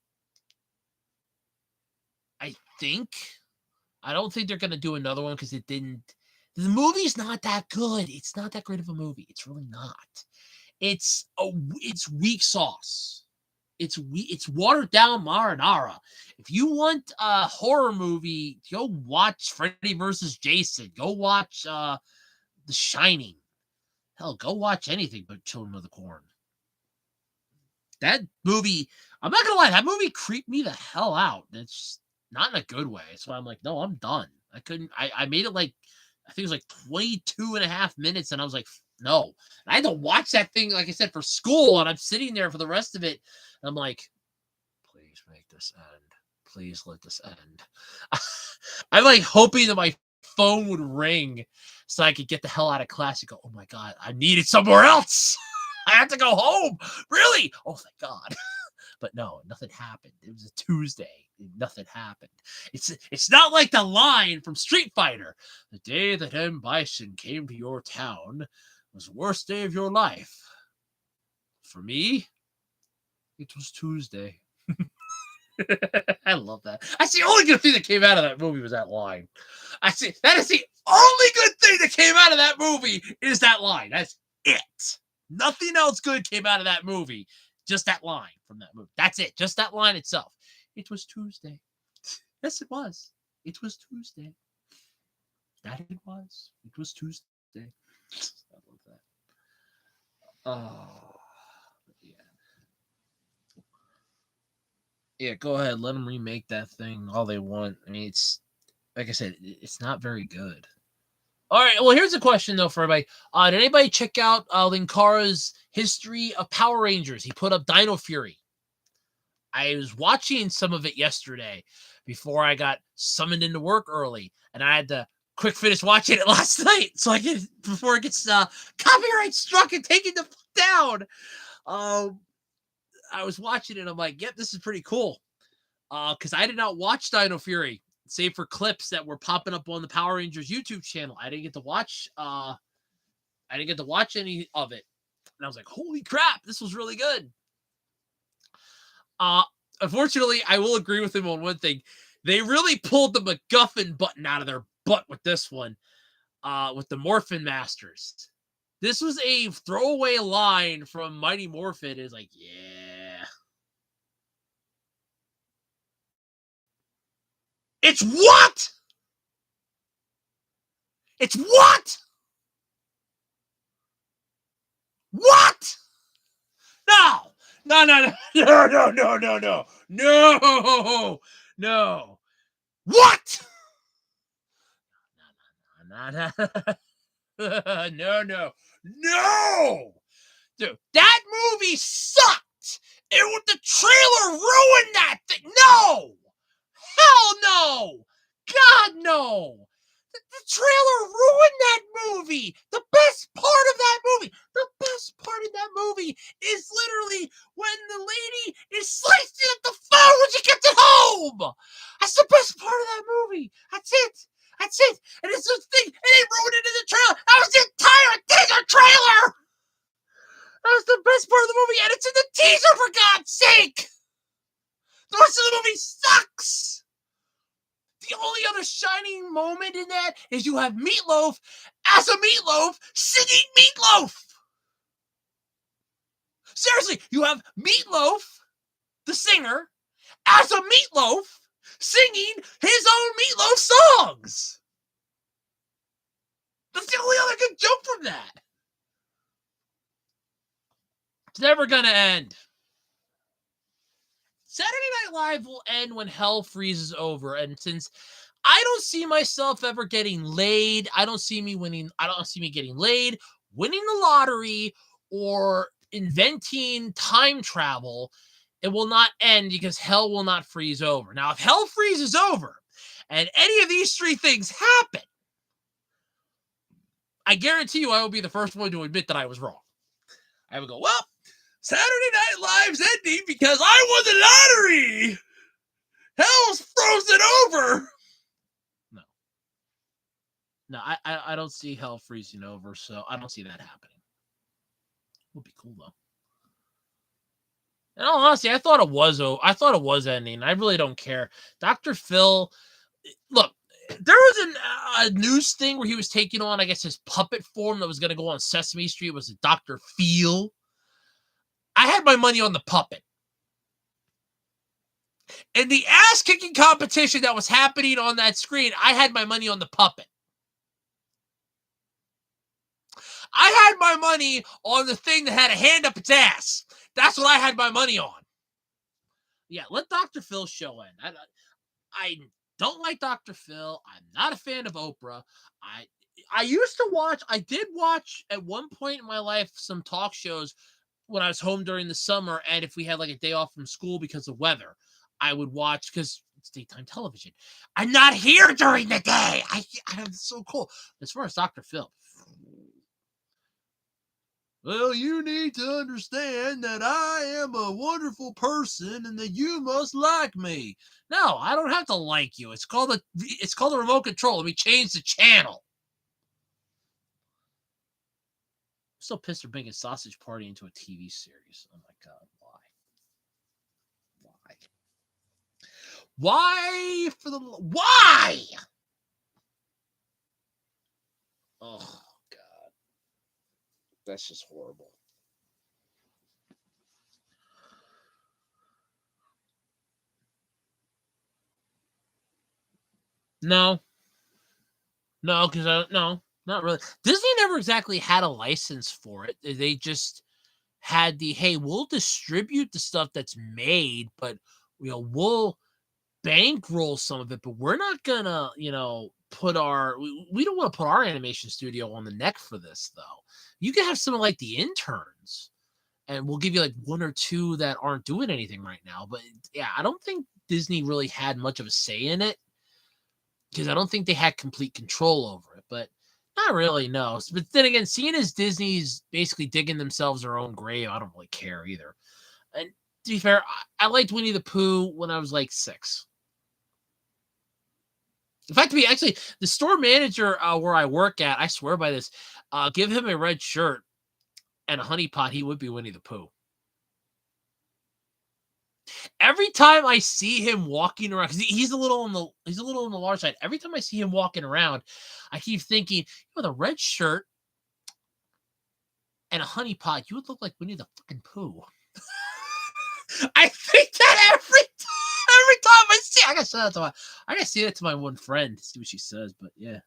I think. I don't think they're gonna do another one because it didn't. The movie's not that good. It's not that great of a movie. It's really not. It's weak sauce. It's watered down marinara. If you want a horror movie, go watch Freddy vs. Jason. Go watch The Shining. Hell, go watch anything but Children of the Corn. That movie, I'm not gonna lie, that movie creeped me the hell out. It's not in a good way. So I'm like, no, I'm done. I made it like, I think it was like 22 and a half minutes, and I was like, no. And I had to watch that thing, like I said, for school, and I'm sitting there for the rest of it, and I'm like, please make this end. Please let this end. I'm like hoping that my phone would ring so I could get the hell out of class and go, oh my God, I need it somewhere else. I have to go home. Really? Oh, thank God. But no, nothing happened. It was a Tuesday. nothing happened. It's not like the line from Street Fighter. The day that M. Bison came to your town was the worst day of your life. For me, it was Tuesday. I love that. That's the only good thing that came out of that movie was that line. I see. That is the only good thing that came out of that movie is that line. That's it. Nothing else good came out of that movie. Just that line from that movie. That's it. Just that line itself. It was Tuesday. Yes, it was. It was Tuesday. That it was. It was Tuesday. I love that. Oh, yeah. Yeah, go ahead. Let them remake that thing all they want. I mean, it's like I said, it's not very good. All right. Well, here's a question though for everybody. Did anybody check out Linkara's history of Power Rangers? He put up Dino Fury. I was watching some of it yesterday before I got summoned into work early, and I had to quick finish watching it last night so I can before it gets copyright struck and taken down. I was watching it. I'm like, yep, this is pretty cool. Because I did not watch Dino Fury, save for clips that were popping up on the Power Rangers YouTube channel. I didn't get to watch. I didn't get to watch any of it, and I was like, holy crap, this was really good. Unfortunately, I will agree with him on one thing. They really pulled the MacGuffin button out of their butt with this one, with the Morphin Masters. This was a throwaway line from Mighty Morphin. It's like, yeah. It's what? It's what? What? No. No, no, no, no, no, no, no, no, no, no. What? No, no, no, no, no. Dude, that movie sucked. The trailer ruined that thing. No. Hell no. God, no. The trailer ruined that movie. The best part of that movie, is literally when the lady is slicing at the phone when she gets it home. That's the best part of that movie. That's it. And it's this thing, and they ruined it in the trailer. That was the entire teaser trailer. That was the best part of the movie, and it's in the teaser, for God's sake. The rest of the movie sucks. The only other shining moment in that is you have Meatloaf as a Meatloaf singing Meatloaf. Seriously, you have Meatloaf, the singer, as a Meatloaf singing his own Meatloaf songs. That's the only other good joke from that. It's never going to end. Saturday Night Live will end when hell freezes over. And since I don't see myself ever getting laid, I don't see me getting laid, winning the lottery, or inventing time travel, it will not end because hell will not freeze over. Now, if hell freezes over and any of these three things happen, I guarantee you I will be the first one to admit that I was wrong. I will go, well, Saturday Night Live's ending because I won the lottery. Hell's frozen over. No, I don't see hell freezing over, so I don't see that happening. Would be cool though. And honestly, I thought it was ending. I really don't care. Dr. Phil, look, there was a news thing where he was taking on, I guess, his puppet form that was going to go on Sesame Street. It was Dr. Phil. I had my money on the puppet. In the ass-kicking competition that was happening on that screen, I had my money on the puppet. I had my money on the thing that had a hand up its ass. That's what I had my money on. Yeah, let Dr. Phil show in. I don't like Dr. Phil. I'm not a fan of Oprah. I did watch at one point in my life some talk shows when I was home during the summer, and if we had like a day off from school because of weather, I would watch because it's daytime television. I'm not here during the day. I'm so cool. As far as Dr. Phil, Well, you need to understand that I am a wonderful person and that you must like me. No, I don't have to like you. It's called the remote control. Let me change the channel. I'm so pissed they're making Sausage Party into a TV series. Oh my god, why? Why? Why? Oh god, that's just horrible. No, no, because no, not really. Disney never exactly had a license for it. They just had the hey, we'll distribute the stuff that's made, but we'll bankroll some of it, but we're not gonna, we don't want to put our animation studio on the neck for this though. You can have something like the interns, and we'll give you like one or two that aren't doing anything right now. But yeah, I don't think Disney really had much of a say in it because I don't think they had complete control over it. But not really, no. But then again, seeing as Disney's basically digging themselves their own grave, I don't really care either. And to be fair, I liked Winnie the Pooh when I was like 6. In fact, to be actually the store manager where I work at, I swear by this. Give him a red shirt and a honey pot, he would be Winnie the Pooh. Every time I see him walking around, because he's a little on the large side. Every time I see him walking around, I keep thinking, with a red shirt and a honey pot, you would look like Winnie the fucking Pooh. I think that every time I see, I gotta say that to my one friend, see what she says. But yeah.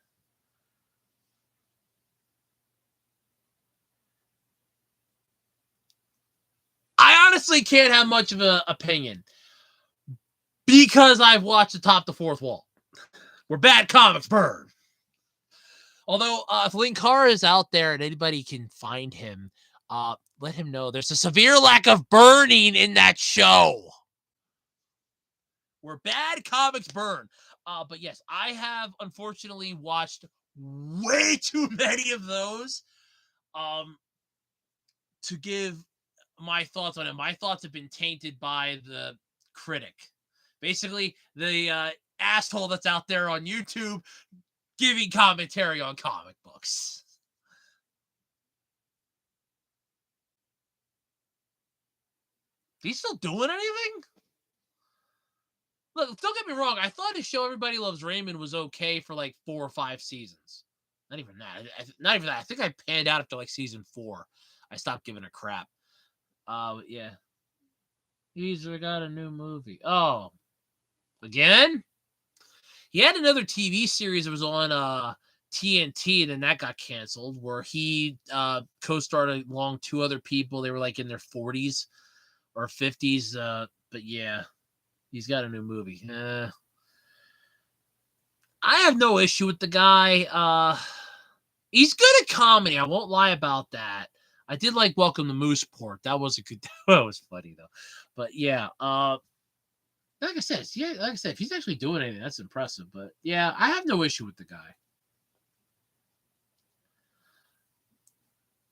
I honestly can't have much of an opinion because I've watched the Top the Fourth Wall, where bad comics burn. Although, if Linkara is out there and anybody can find him, let him know there's a severe lack of burning in that show, where bad comics burn. But yes, I have unfortunately watched way too many of those um, to give my thoughts on it. My thoughts have been tainted by the critic, basically the asshole that's out there on YouTube giving commentary on comic books. He's still doing anything? Look, don't get me wrong. I thought his show Everybody Loves Raymond was okay for like 4 or 5 seasons. Not even that. Not even that. I think I panned out after like season 4. I stopped giving a crap. Yeah. He's got a new movie. Oh, again? He had another TV series that was on TNT, and then that got canceled, where he co-starred along 2 other people. They were like in their 40s or 50s. But yeah, he's got a new movie. I have no issue with the guy. He's good at comedy. I won't lie about that. I did like Welcome to Mooseport. That was a good. That was funny though. But yeah, like I said, if he's actually doing anything, that's impressive. But yeah, I have no issue with the guy.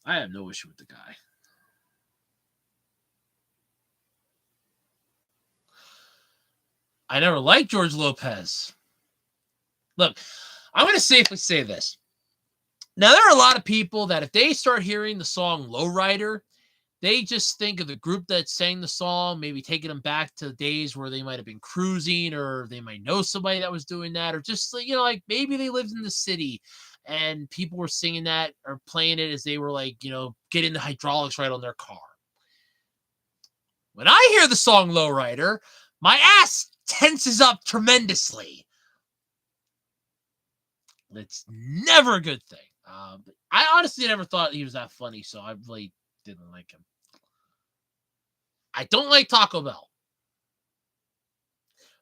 I have no issue with the guy. I never liked George Lopez. Look, I'm going to safely say this. Now, there are a lot of people that if they start hearing the song Lowrider, they just think of the group that sang the song, maybe taking them back to the days where they might have been cruising, or they might know somebody that was doing that, or just, like maybe they lived in the city and people were singing that or playing it as they were like, getting the hydraulics right on their car. When I hear the song Lowrider, my ass tenses up tremendously. It's never a good thing. I honestly never thought he was that funny, so I really didn't like him. I don't like Taco Bell.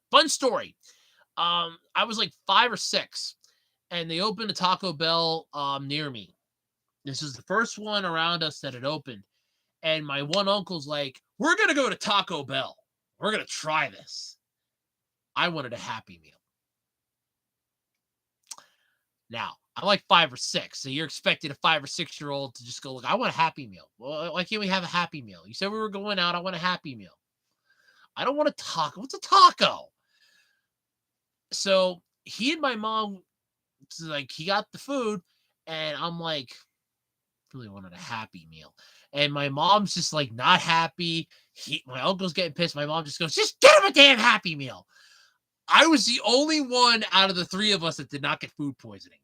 Fun story. I was like 5 or 6, and they opened a Taco Bell near me. This is the first one around us that had opened. And my one uncle's like, we're going to go to Taco Bell. We're going to try this. I wanted a Happy Meal. Now, I'm like 5 or 6, so you're expecting a 5 or 6-year-old to just go, "Look, I want a Happy Meal." Well, why can't we have a Happy Meal? You said we were going out. I want a Happy Meal. I don't want a taco. What's a taco? So he and my mom, like, he got the food, and I'm like, really wanted a Happy Meal. And my mom's just like not happy. My uncle's getting pissed. My mom just goes, just get him a damn Happy Meal. I was the only one out of the 3 of us that did not get food poisoning.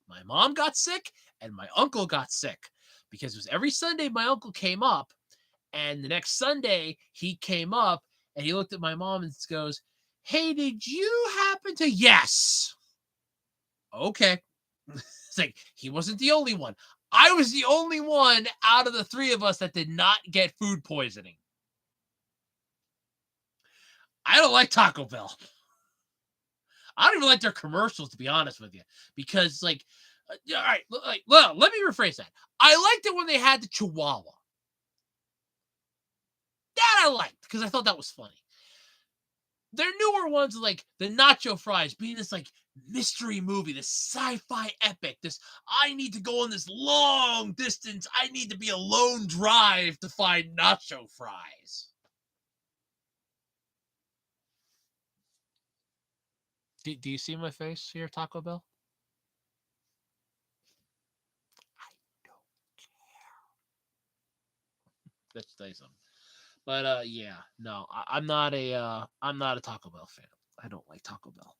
My mom got sick and my uncle got sick because it was every Sunday my uncle came up, and the next Sunday he came up and he looked at my mom and goes, "Hey, did you happen to?" Yes. Okay. It's like he wasn't the only one. I was the only one out of the 3 of us that did not get food poisoning. I don't like Taco Bell. I don't even like their commercials, to be honest with you, because all right, well, let me rephrase that. I liked it when they had the Chihuahua. That I liked because I thought that was funny. Their newer ones, like the Nacho Fries, being this like mystery movie, this sci-fi epic, this I need to go on this long distance, I need to be a lone drive to find Nacho Fries. Do you see my face here, Taco Bell? I don't care. Let's say something. But yeah, no, I'm not a Taco Bell fan. I don't like Taco Bell.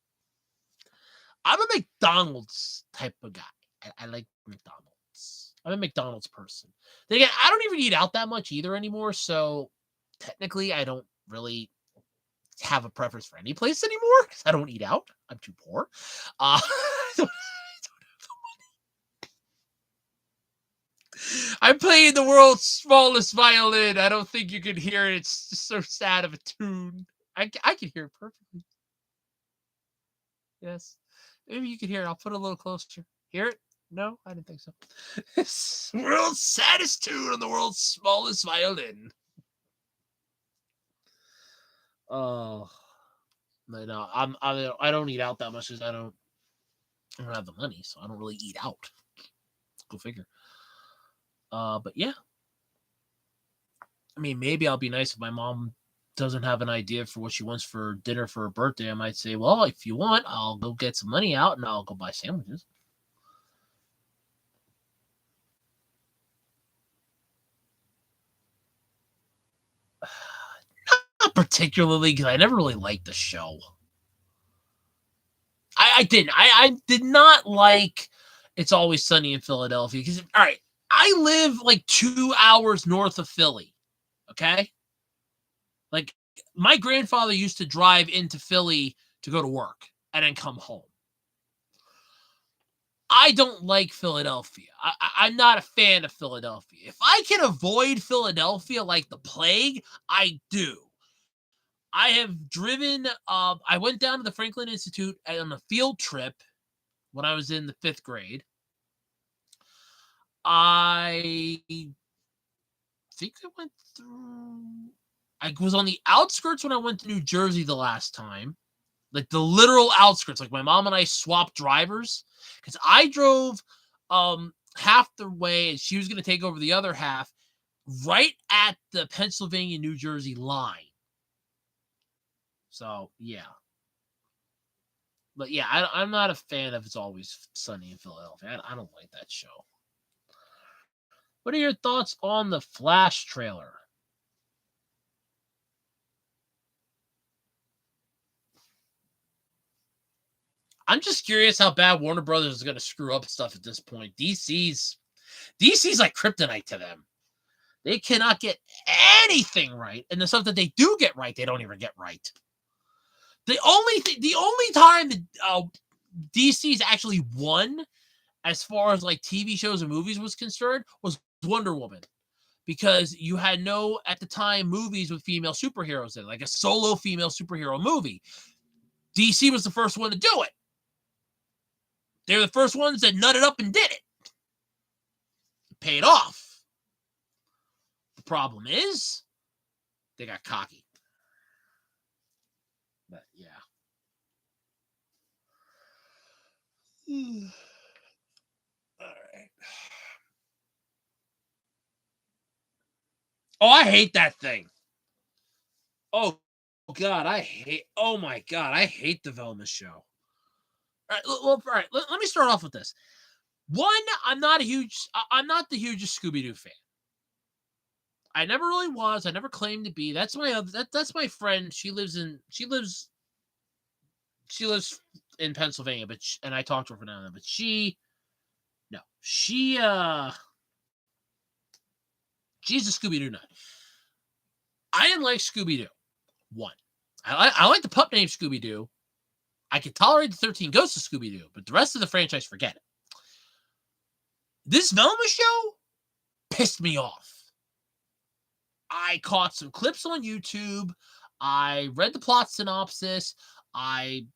I'm a McDonald's type of guy. I like McDonald's. I'm a McDonald's person. Then again, I don't even eat out that much either anymore. So technically, I don't really have a preference for any place anymore because I don't eat out. I'm too poor. I'm playing the world's smallest violin. I don't think you can hear it. It's just so sad of a tune. I can hear it perfectly. Yes. Maybe you can hear it. I'll put it a little closer. Hear it? No, I didn't think so. It's world's saddest tune on the world's smallest violin. Oh, no, I don't eat out that much because I don't have the money, so I don't really eat out. Go figure. But yeah, I mean, maybe I'll be nice if my mom doesn't have an idea for what she wants for dinner for her birthday. I might say, well, if you want, I'll go get some money out and I'll go buy sandwiches. Not particularly, because I never really liked the show. I didn't. I did not like It's Always Sunny in Philadelphia because, all right, I live like 2 hours north of Philly. Okay. Like, my grandfather used to drive into Philly to go to work and then come home. I don't like Philadelphia. I'm not a fan of Philadelphia. If I can avoid Philadelphia like the plague, I do. I have driven. I went down to the Franklin Institute on a field trip when I was in the 5th grade. I think I went through. I was on the outskirts when I went to New Jersey the last time, like the literal outskirts. Like my mom and I swapped drivers because I drove half the way and she was going to take over the other half right at the Pennsylvania New Jersey line. So yeah. But yeah, I'm not a fan of It's Always Sunny in Philadelphia. I don't like that show. What are your thoughts on the Flash trailer? I'm just curious how bad Warner Brothers is going to screw up stuff at this point. DC's like kryptonite to them. They cannot get anything right, and the stuff that they do get right, they don't even get right. The only time that DC's actually won, as far as like TV shows and movies was concerned, was Wonder Woman, because you had no at the time movies with female superheroes in, like a solo female superhero movie. DC was the first one to do it. They were the first ones that nutted up and did it. It paid off. The problem is they got cocky. But yeah. All right. Oh, I hate that thing. Oh God, I hate. Oh my God, I hate the Velma show. All right, well, all right. Let me start off with this. One, I'm not the hugest Scooby Doo fan. I never really was. I never claimed to be. That's my friend. She lives in Pennsylvania, and I talked to her for now and then. But no, she's a Scooby Doo nut. I didn't like Scooby Doo. One, I like the pup named Scooby Doo. I could tolerate the 13 Ghosts of Scooby Doo, but the rest of the franchise, forget it. This Velma show pissed me off. I caught some clips on YouTube. I read the plot synopsis. I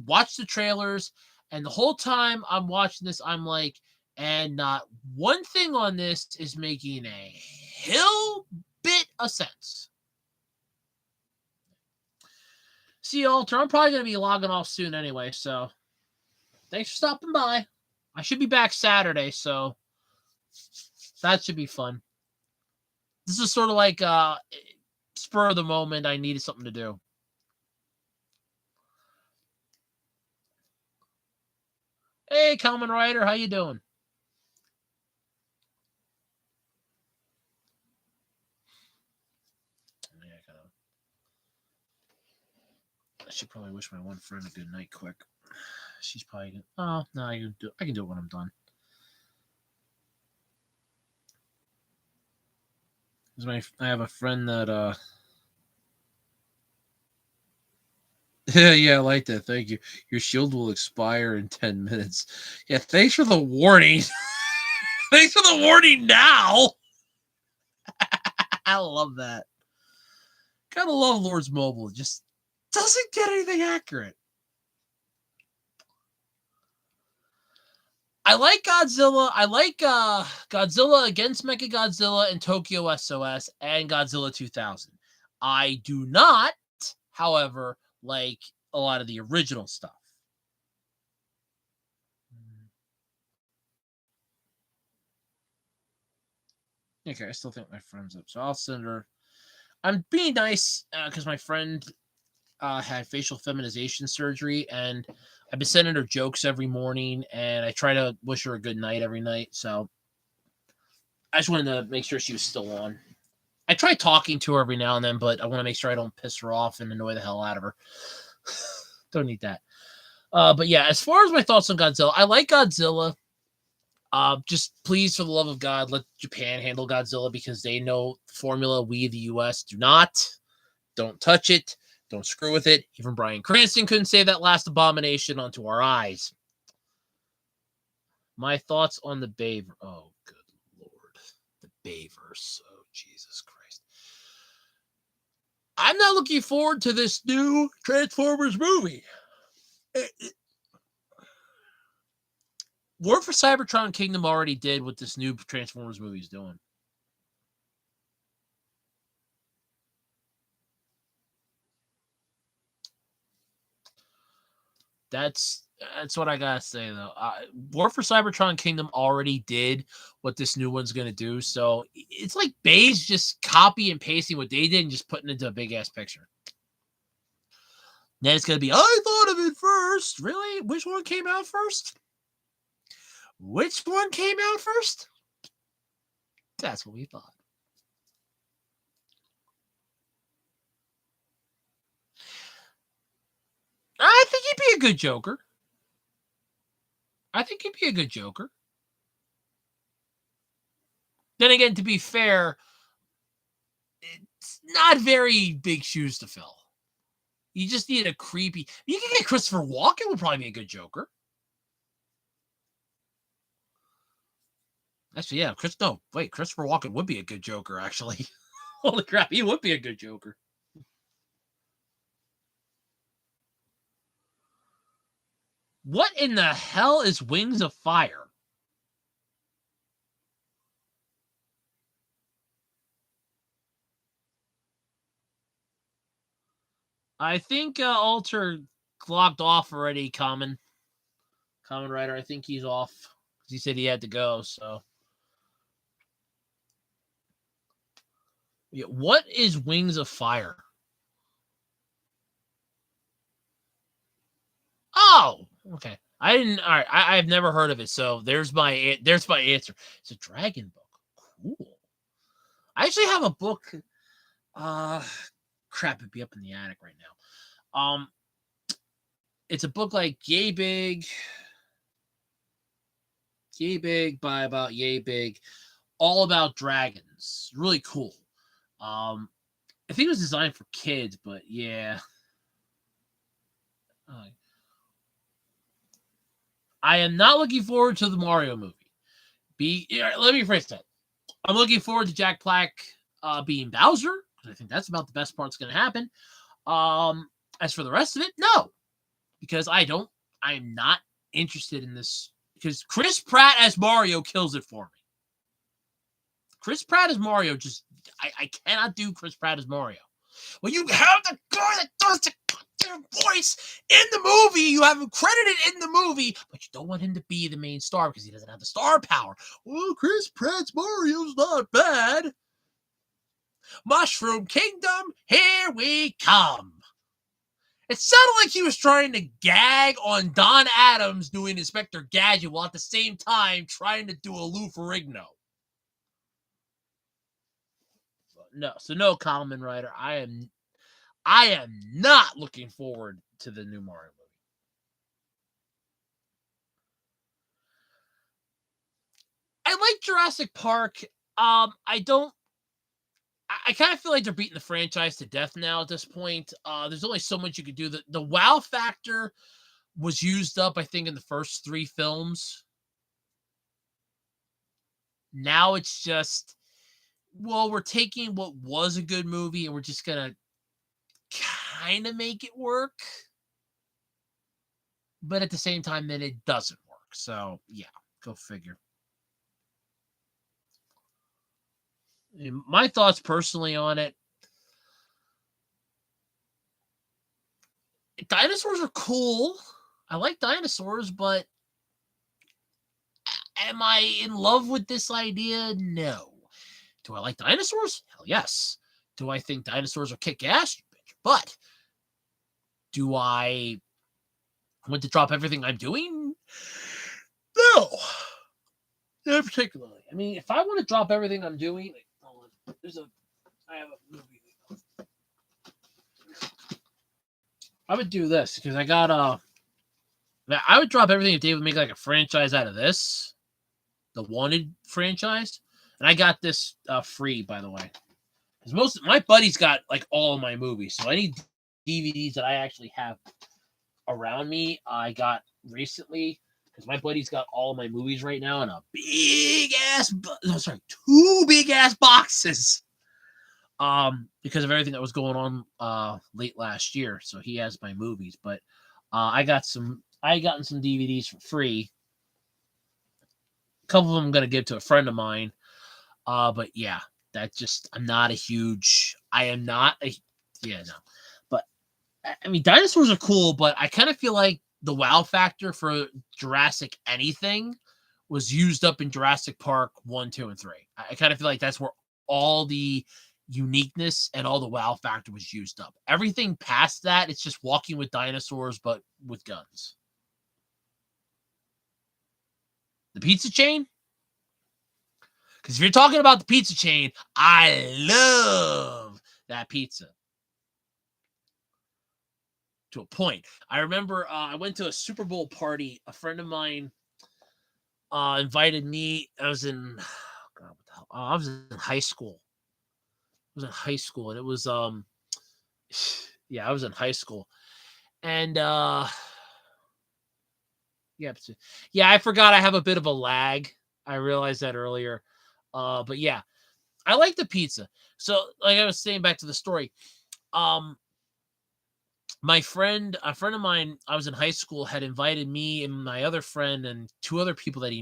watched the trailers. And the whole time I'm watching this, I'm like, and not one thing on this is making a hill bit of sense. See you, Alter. I'm probably going to be logging off soon anyway, so thanks for stopping by. I should be back Saturday, so that should be fun. This is sort of like spur of the moment. I needed something to do. Hey, Kamen Rider, how you doing? I should probably wish my one friend a good night quick. She's probably gonna. Oh no, I can do it when I'm done. I have a friend that yeah, I like that. Thank you. Your shield will expire in 10 minutes. Yeah, thanks for the warning. Thanks for the warning now. I love that. Gotta love Lords Mobile. It just doesn't get anything accurate. I like Godzilla. I like Godzilla against Mechagodzilla and Tokyo SOS and Godzilla 2000. I do not, however, like a lot of the original stuff. Okay, I still think my friend's up, so I'll send her. I'm being nice because my friend had facial feminization surgery, and I've been sending her jokes every morning, and I try to wish her a good night every night. So I just wanted to make sure she was still on. I try talking to her every now and then, but I want to make sure I don't piss her off and annoy the hell out of her. Don't need that. But yeah, as far as my thoughts on Godzilla, I like Godzilla. Just please, for the love of God, let Japan handle Godzilla because they know formula. We, the U.S., do not. Don't touch it. Don't screw with it. Even Bryan Cranston couldn't say that last abomination onto our eyes. My thoughts on the Bayverse. Oh, good Lord. The Bayverse. Oh, Jesus Christ. I'm not looking forward to this new Transformers movie. War for Cybertron Kingdom already did what this new Transformers movie is doing. That's what I gotta say though. War for Cybertron Kingdom already did what this new one's gonna do, so it's like Bay's just copy and pasting what they did and just putting it into a big ass picture. Then it's gonna be, I thought of it first. Really? Which one came out first? Which one came out first? That's what we thought. I think he'd be a good Joker. I think he'd be a good Joker. Then again, to be fair, it's not very big shoes to fill. You just need a creepy. You can get Christopher Walken would probably be a good Joker. Actually, yeah, Christopher Walken would be a good Joker. Actually, holy crap, he would be a good Joker. What in the hell is Wings of Fire? I think Alter logged off already, Common. Common Rider, I think he's off because he said he had to go. So, yeah, what is Wings of Fire? Oh, okay. I didn't. All right, I've never heard of it. So there's my answer. It's a dragon book. Cool. I actually have a book. Uh, crap, it'd be up in the attic right now. It's a book like Yay Big by about Yay Big, all about dragons. Really cool. I think it was designed for kids, but yeah. I am not looking forward to the Mario movie. Let me rephrase that. I'm looking forward to Jack Black being Bowser, because I think that's about the best part that's going to happen. As for the rest of it, no, because I'm not interested in this, because Chris Pratt as Mario kills it for me. Chris Pratt as Mario, I cannot do Chris Pratt as Mario. When you have the guy that does the voice in the movie, you have him credited in the movie, but you don't want him to be the main star because he doesn't have the star power. Well, Chris Pratt's Mario's not bad. Mushroom Kingdom, here we come. It sounded like he was trying to gag on Don Adams doing Inspector Gadget while at the same time trying to do a Lou Ferrigno. No, so no, Kamen Rider. I am not looking forward to the new Mario movie. I like Jurassic Park. I kind of feel like they're beating the franchise to death now at this point. There's only so much you could do. The wow factor was used up, I think, in the first 3 films. Now it's just, well, we're taking what was a good movie and we're just going to kind of make it work. But at the same time, then it doesn't work. So, yeah, go figure. My thoughts personally on it. Dinosaurs are cool. I like dinosaurs, but am I in love with this idea? No. Do I like dinosaurs? Hell yes. Do I think dinosaurs are kick ass? But do I want to drop everything I'm doing? No. Not particularly. I mean, if I want to drop everything I'm doing, I have a movie. I would do this because I would drop everything if Dave would make like a franchise out of this, the Wanted franchise, and I got this free, by the way, because most of my buddies got like all of my movies, so any DVDs that I actually have around me, I got recently because my buddy's got all of my movies right now in a two big ass boxes. Because of everything that was going on late last year, so he has my movies. But I gotten some DVDs for free. A couple of them I'm gonna give to a friend of mine. But yeah, I'm not a huge. I am not a no. But I mean, dinosaurs are cool, but I kind of feel like the wow factor for Jurassic anything was used up in Jurassic Park 1, 2, and 3. I kind of feel like that's where all the uniqueness and all the wow factor was used up. Everything past that, it's just walking with dinosaurs, but with guns. The pizza chain? Because if you're talking about the pizza chain, I love that pizza. To a point. I remember I went to a Super Bowl party. A friend of mine invited me. I was in high school. I was in high school, and it was yeah, I was in high school, and yeah, I forgot I have a bit of a lag. I realized that earlier, but yeah, I like the pizza. So, like I was saying, back to the story, a friend of mine, I was in high school, had invited me and my other friend and 2 other people that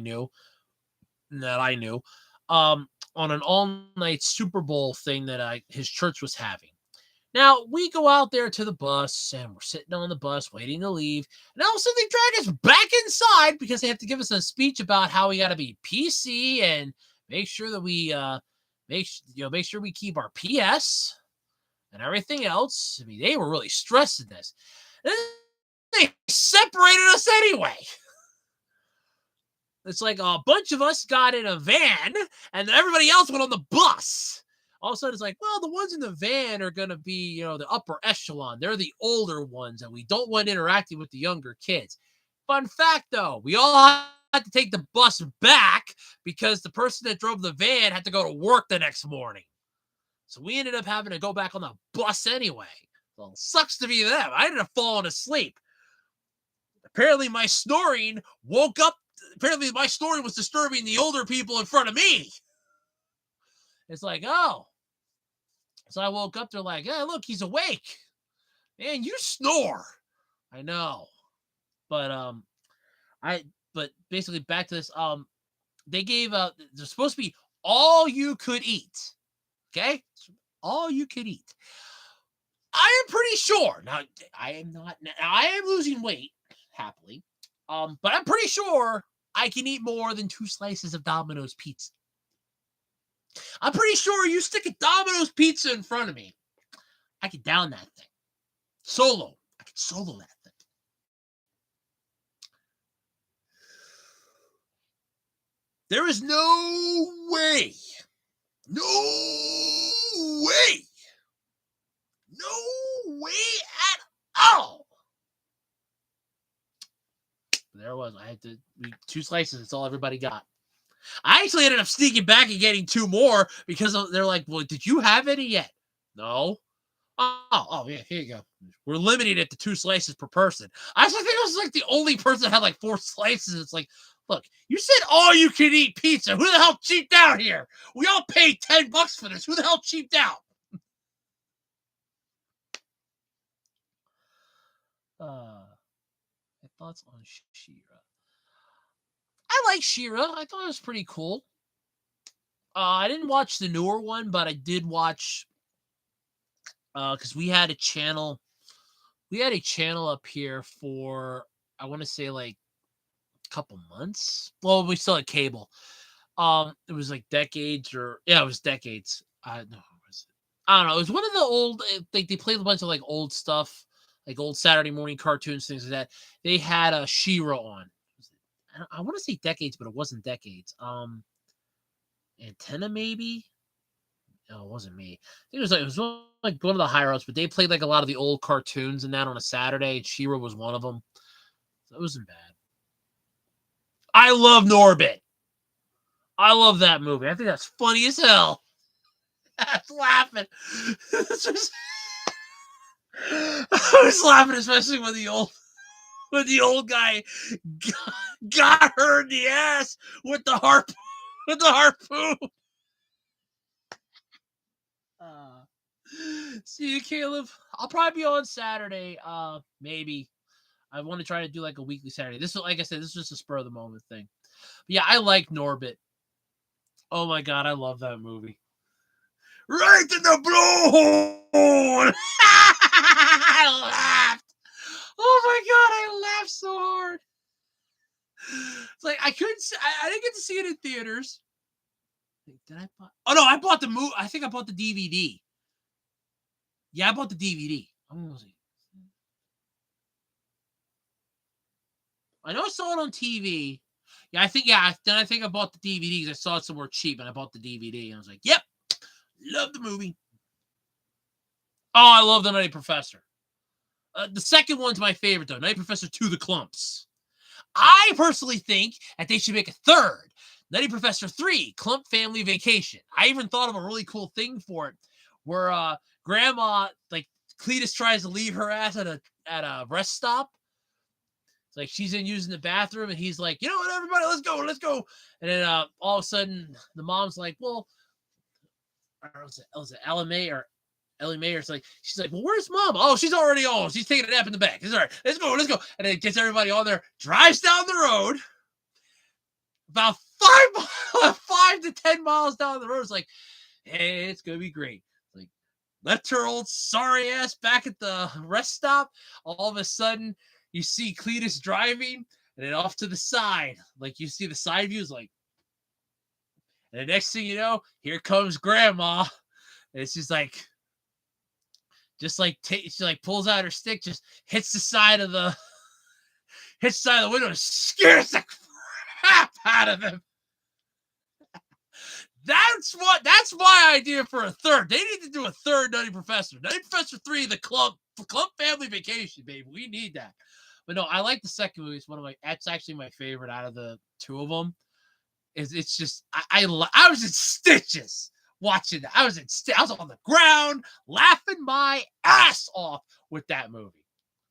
I knew, on an all-night Super Bowl thing that his church was having. Now we go out there to the bus and we're sitting on the bus waiting to leave. And all of a sudden they drag us back inside because they have to give us a speech about how we got to be PC and make sure that we make sure we keep our PS and everything else. I mean, they were really stressed in this. And they separated us anyway. It's like a bunch of us got in a van and everybody else went on the bus. All of a sudden, it's like, well, the ones in the van are going to be, the upper echelon. They're the older ones, and we don't want interacting with the younger kids. Fun fact, though, we all had to take the bus back because the person that drove the van had to go to work the next morning. So we ended up having to go back on the bus anyway. Well, sucks to be them. I ended up falling asleep. Apparently, my snoring woke up. Apparently, my snoring was disturbing the older people in front of me. It's like, oh. So I woke up. They're like, hey, look, he's awake. Man, you snore. I know. But but basically back to this. They gave there's supposed to be all you could eat. Okay? All you could eat. I am pretty sure. Now, I am losing weight, happily. But I'm pretty sure I can eat more than 2 slices of Domino's pizza. I'm pretty sure you stick a Domino's pizza in front of me, I could down that thing. Solo. I could solo that thing. There is no way. No way. No way at all. There it was. I had to 2 slices. That's all everybody got. I actually ended up sneaking back and getting 2 more because they're like, well, did you have any yet? No. Oh, yeah, here you go. We're limiting it to 2 slices per person. I think I was like the only person that had like 4 slices. It's like, look, you said all you can eat pizza. Who the hell cheaped out here? We all paid $10 for this. Who the hell cheaped out? My thoughts on She-Ra. I like She-Ra. I thought it was pretty cool. I didn't watch the newer one, but I did watch because we had a channel. We had a channel up here for I want to say like a couple months. Well, we still had cable. It was like decades or it was decades. No, was it? I don't know. It was one of the old. Like they played a bunch of like old stuff, like old Saturday morning cartoons, things like that. They had a She-Ra on. I want to say decades, but it wasn't decades. Antenna maybe. No, it wasn't me. I think it was like one of the higher ups, but they played like a lot of the old cartoons and that on a Saturday. And She-Ra was one of them. So it wasn't bad. I love Norbit. I love that movie. I think that's funny as hell. I was laughing. I was laughing, especially when the old guy got her in the ass with the harpoon. See you, Caleb. I'll probably be on Saturday. Maybe. I want to try to do like a weekly Saturday. This is, like I said, this is just a spur of the moment thing. But yeah, I like Norbit. Oh my god, I love that movie. Right in the blowhole. I laughed. Oh my god, I laughed so hard. It's like I didn't get to see it in theaters. Did I buy? Oh no, I bought the movie. I think I bought the DVD. Yeah, I bought the DVD. I'm gonna see. I know I saw it on TV. Yeah, I think then I think I bought the DVD because I saw it somewhere cheap and I bought the DVD and I was like, yep, love the movie. Oh, I love the Nutty Professor. The second one's my favorite though, Nutty Professor 2: The Klumps. I personally think that they should make a third, Nutty Professor 3: Klump Family Vacation. I even thought of a really cool thing for it, where Grandma, like Cletus tries to leave her ass at a rest stop. It's like she's in using the bathroom, and he's like, you know what, everybody, let's go. And then all of a sudden, the mom's like, well, was it Ella May or Ellie Mae? It's like she's like, well, where's Mom? Oh, she's already on. She's taking a nap in the back. It's all right. Let's go. And then gets everybody on there, drives down the road. About 5 to 10 miles down the road. It's like, hey, it's gonna be great. Like, left her old sorry ass back at the rest stop. All of a sudden, you see Cletus driving, and then off to the side, like you see the side views, like, and the next thing you know, here comes Grandma. And it's just like she like pulls out her stick, just hits the side of the window, and scares the crap out of him. That's my idea for a third. They need to do a third Nutty Professor. Nutty Professor 3, the club family vacation, baby. We need that. But no, I like the second movie. It's that's actually my favorite out of the two of them. It's just I was in stitches watching that. I was on the ground laughing my ass off with that movie.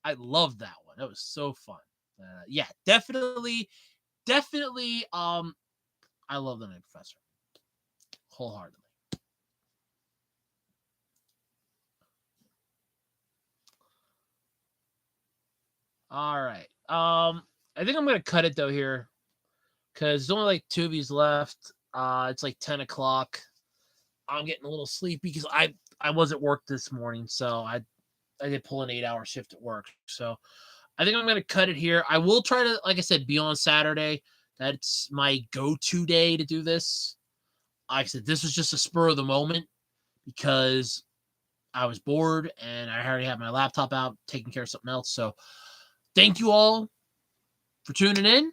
I loved that one. It was so fun. Yeah, definitely. I love the Nutty Professor wholeheartedly. All right. I think I'm gonna cut it though here because there's only like 2 of these left. It's like 10 o'clock. I'm getting a little sleepy because I was at work this morning, so I did pull an 8-hour shift at work. So I think I'm gonna cut it here. I will try to, like I said, be on Saturday. That's my go-to day to do this. Like I said, this was just a spur of the moment because I was bored and I already had my laptop out taking care of something else. So thank you all for tuning in.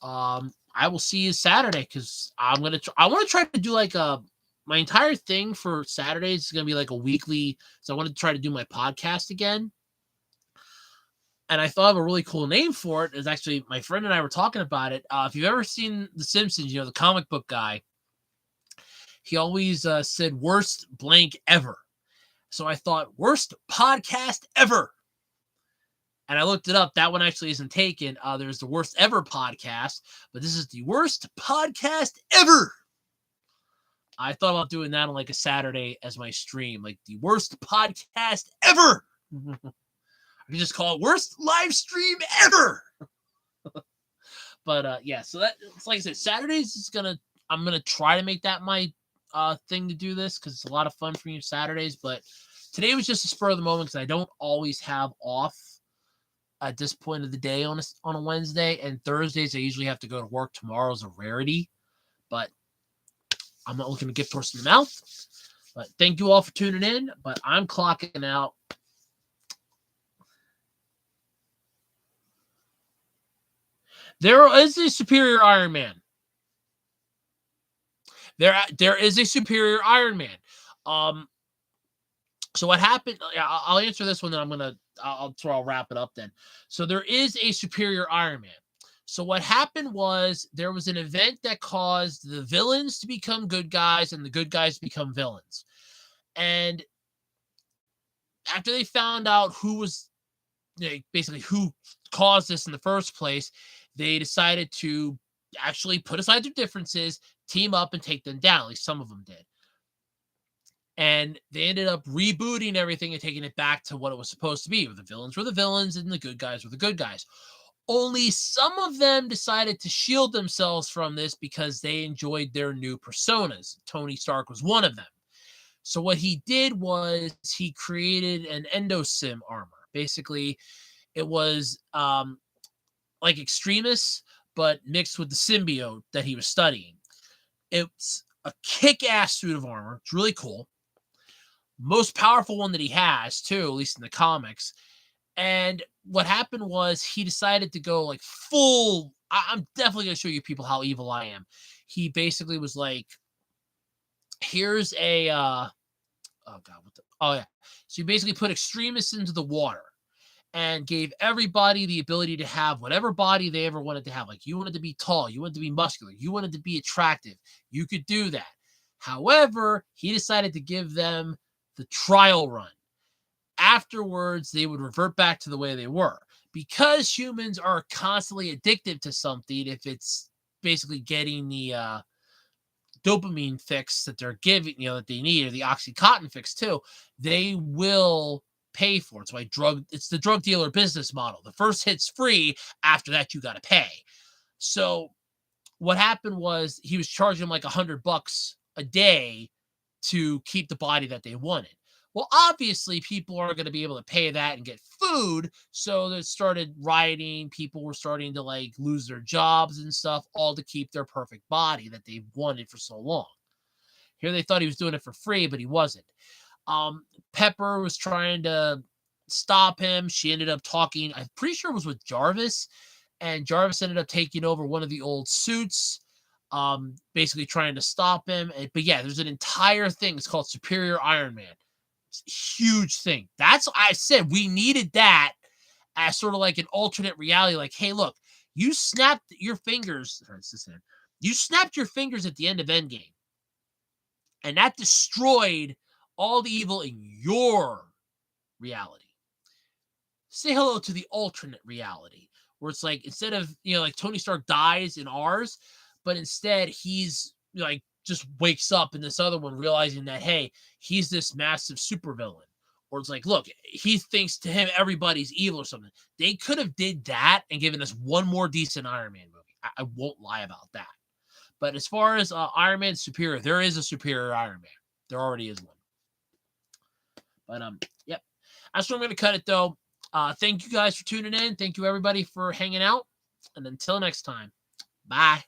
I will see you Saturday because I want to try to do like my entire thing for Saturdays is going to be like a weekly. So I want to try to do my podcast again. And I thought of a really cool name for it. Is actually my friend and I were talking about it. If you've ever seen The Simpsons, the comic book guy, he always said worst blank ever. So I thought worst podcast ever. And I looked it up. That one actually isn't taken. There's the worst ever podcast, but this is the worst podcast ever. I thought about doing that on like a Saturday as my stream, like the worst podcast ever. I can just call it worst live stream ever. But yeah, so it's like I said, Saturdays is I'm gonna try to make that my thing to do this because it's a lot of fun for me Saturdays. But today was just a spur of the moment because I don't always have off at this point of the day on a Wednesday, and Thursdays I usually have to go to work. Tomorrow's a rarity, but I'm not looking to gift horse in the mouth. But thank you all for tuning in. But I'm clocking out. There is a superior Iron Man. There is a superior Iron Man. So what happened? I'll answer this one, then I'll wrap it up then. So there is a superior Iron Man. So what happened was there was an event that caused the villains to become good guys and the good guys to become villains. And after they found out who was basically who caused this in the first place, they decided to actually put aside their differences, team up, and take them down. At least some of them did. And they ended up rebooting everything and taking it back to what it was supposed to be. Where the villains were the villains and the good guys were the good guys. Only some of them decided to shield themselves from this because they enjoyed their new personas. Tony Stark was one of them. So what he did was he created an endosim armor. Basically, it was like Extremis, but mixed with the symbiote that he was studying. It's a kick-ass suit of armor. It's really cool. Most powerful one that he has, too, at least in the comics. And what happened was he decided to go like full. I'm definitely going to show you people how evil I am. He basically was like, here's a, oh yeah. So he basically put Extremis into the water and gave everybody the ability to have whatever body they ever wanted to have. Like you wanted to be tall, you wanted to be muscular, you wanted to be attractive. You could do that. However, he decided to give them the trial run. Afterwards, they would revert back to the way they were. Because humans are constantly addicted to something, if it's basically getting the dopamine fix that they're giving, that they need, or the Oxycontin fix too, they will pay for it. It's the drug dealer business model. The first hit's free. After that, you got to pay. So what happened was he was charging them like $100 a day to keep the body that they wanted. Well, obviously, people aren't going to be able to pay that and get food. So they started rioting. People were starting to like lose their jobs and stuff, all to keep their perfect body that they've wanted for so long. Here they thought he was doing it for free, but he wasn't. Pepper was trying to stop him. She ended up talking, I'm pretty sure it was with Jarvis, and Jarvis ended up taking over one of the old suits, basically trying to stop him. But yeah, there's an entire thing. It's called Superior Iron Man. It's a huge thing. That's what I said. We needed that as sort of like an alternate reality. Like, hey, look, you snapped your fingers. Sorry, it's this hand. You snapped your fingers at the end of Endgame, and that destroyed all the evil in your reality. Say hello to the alternate reality where it's like instead of like Tony Stark dies in ours, but instead he's like just wakes up in this other one realizing that hey, he's this massive supervillain. Or it's like, look, he thinks to him everybody's evil or something. They could have did that and given us one more decent Iron Man movie. I won't lie about that. But as far as Iron Man superior, there is a superior Iron Man. There already is one. But yep. That's where I'm gonna cut it though. Thank you guys for tuning in. Thank you everybody for hanging out. And until next time, bye.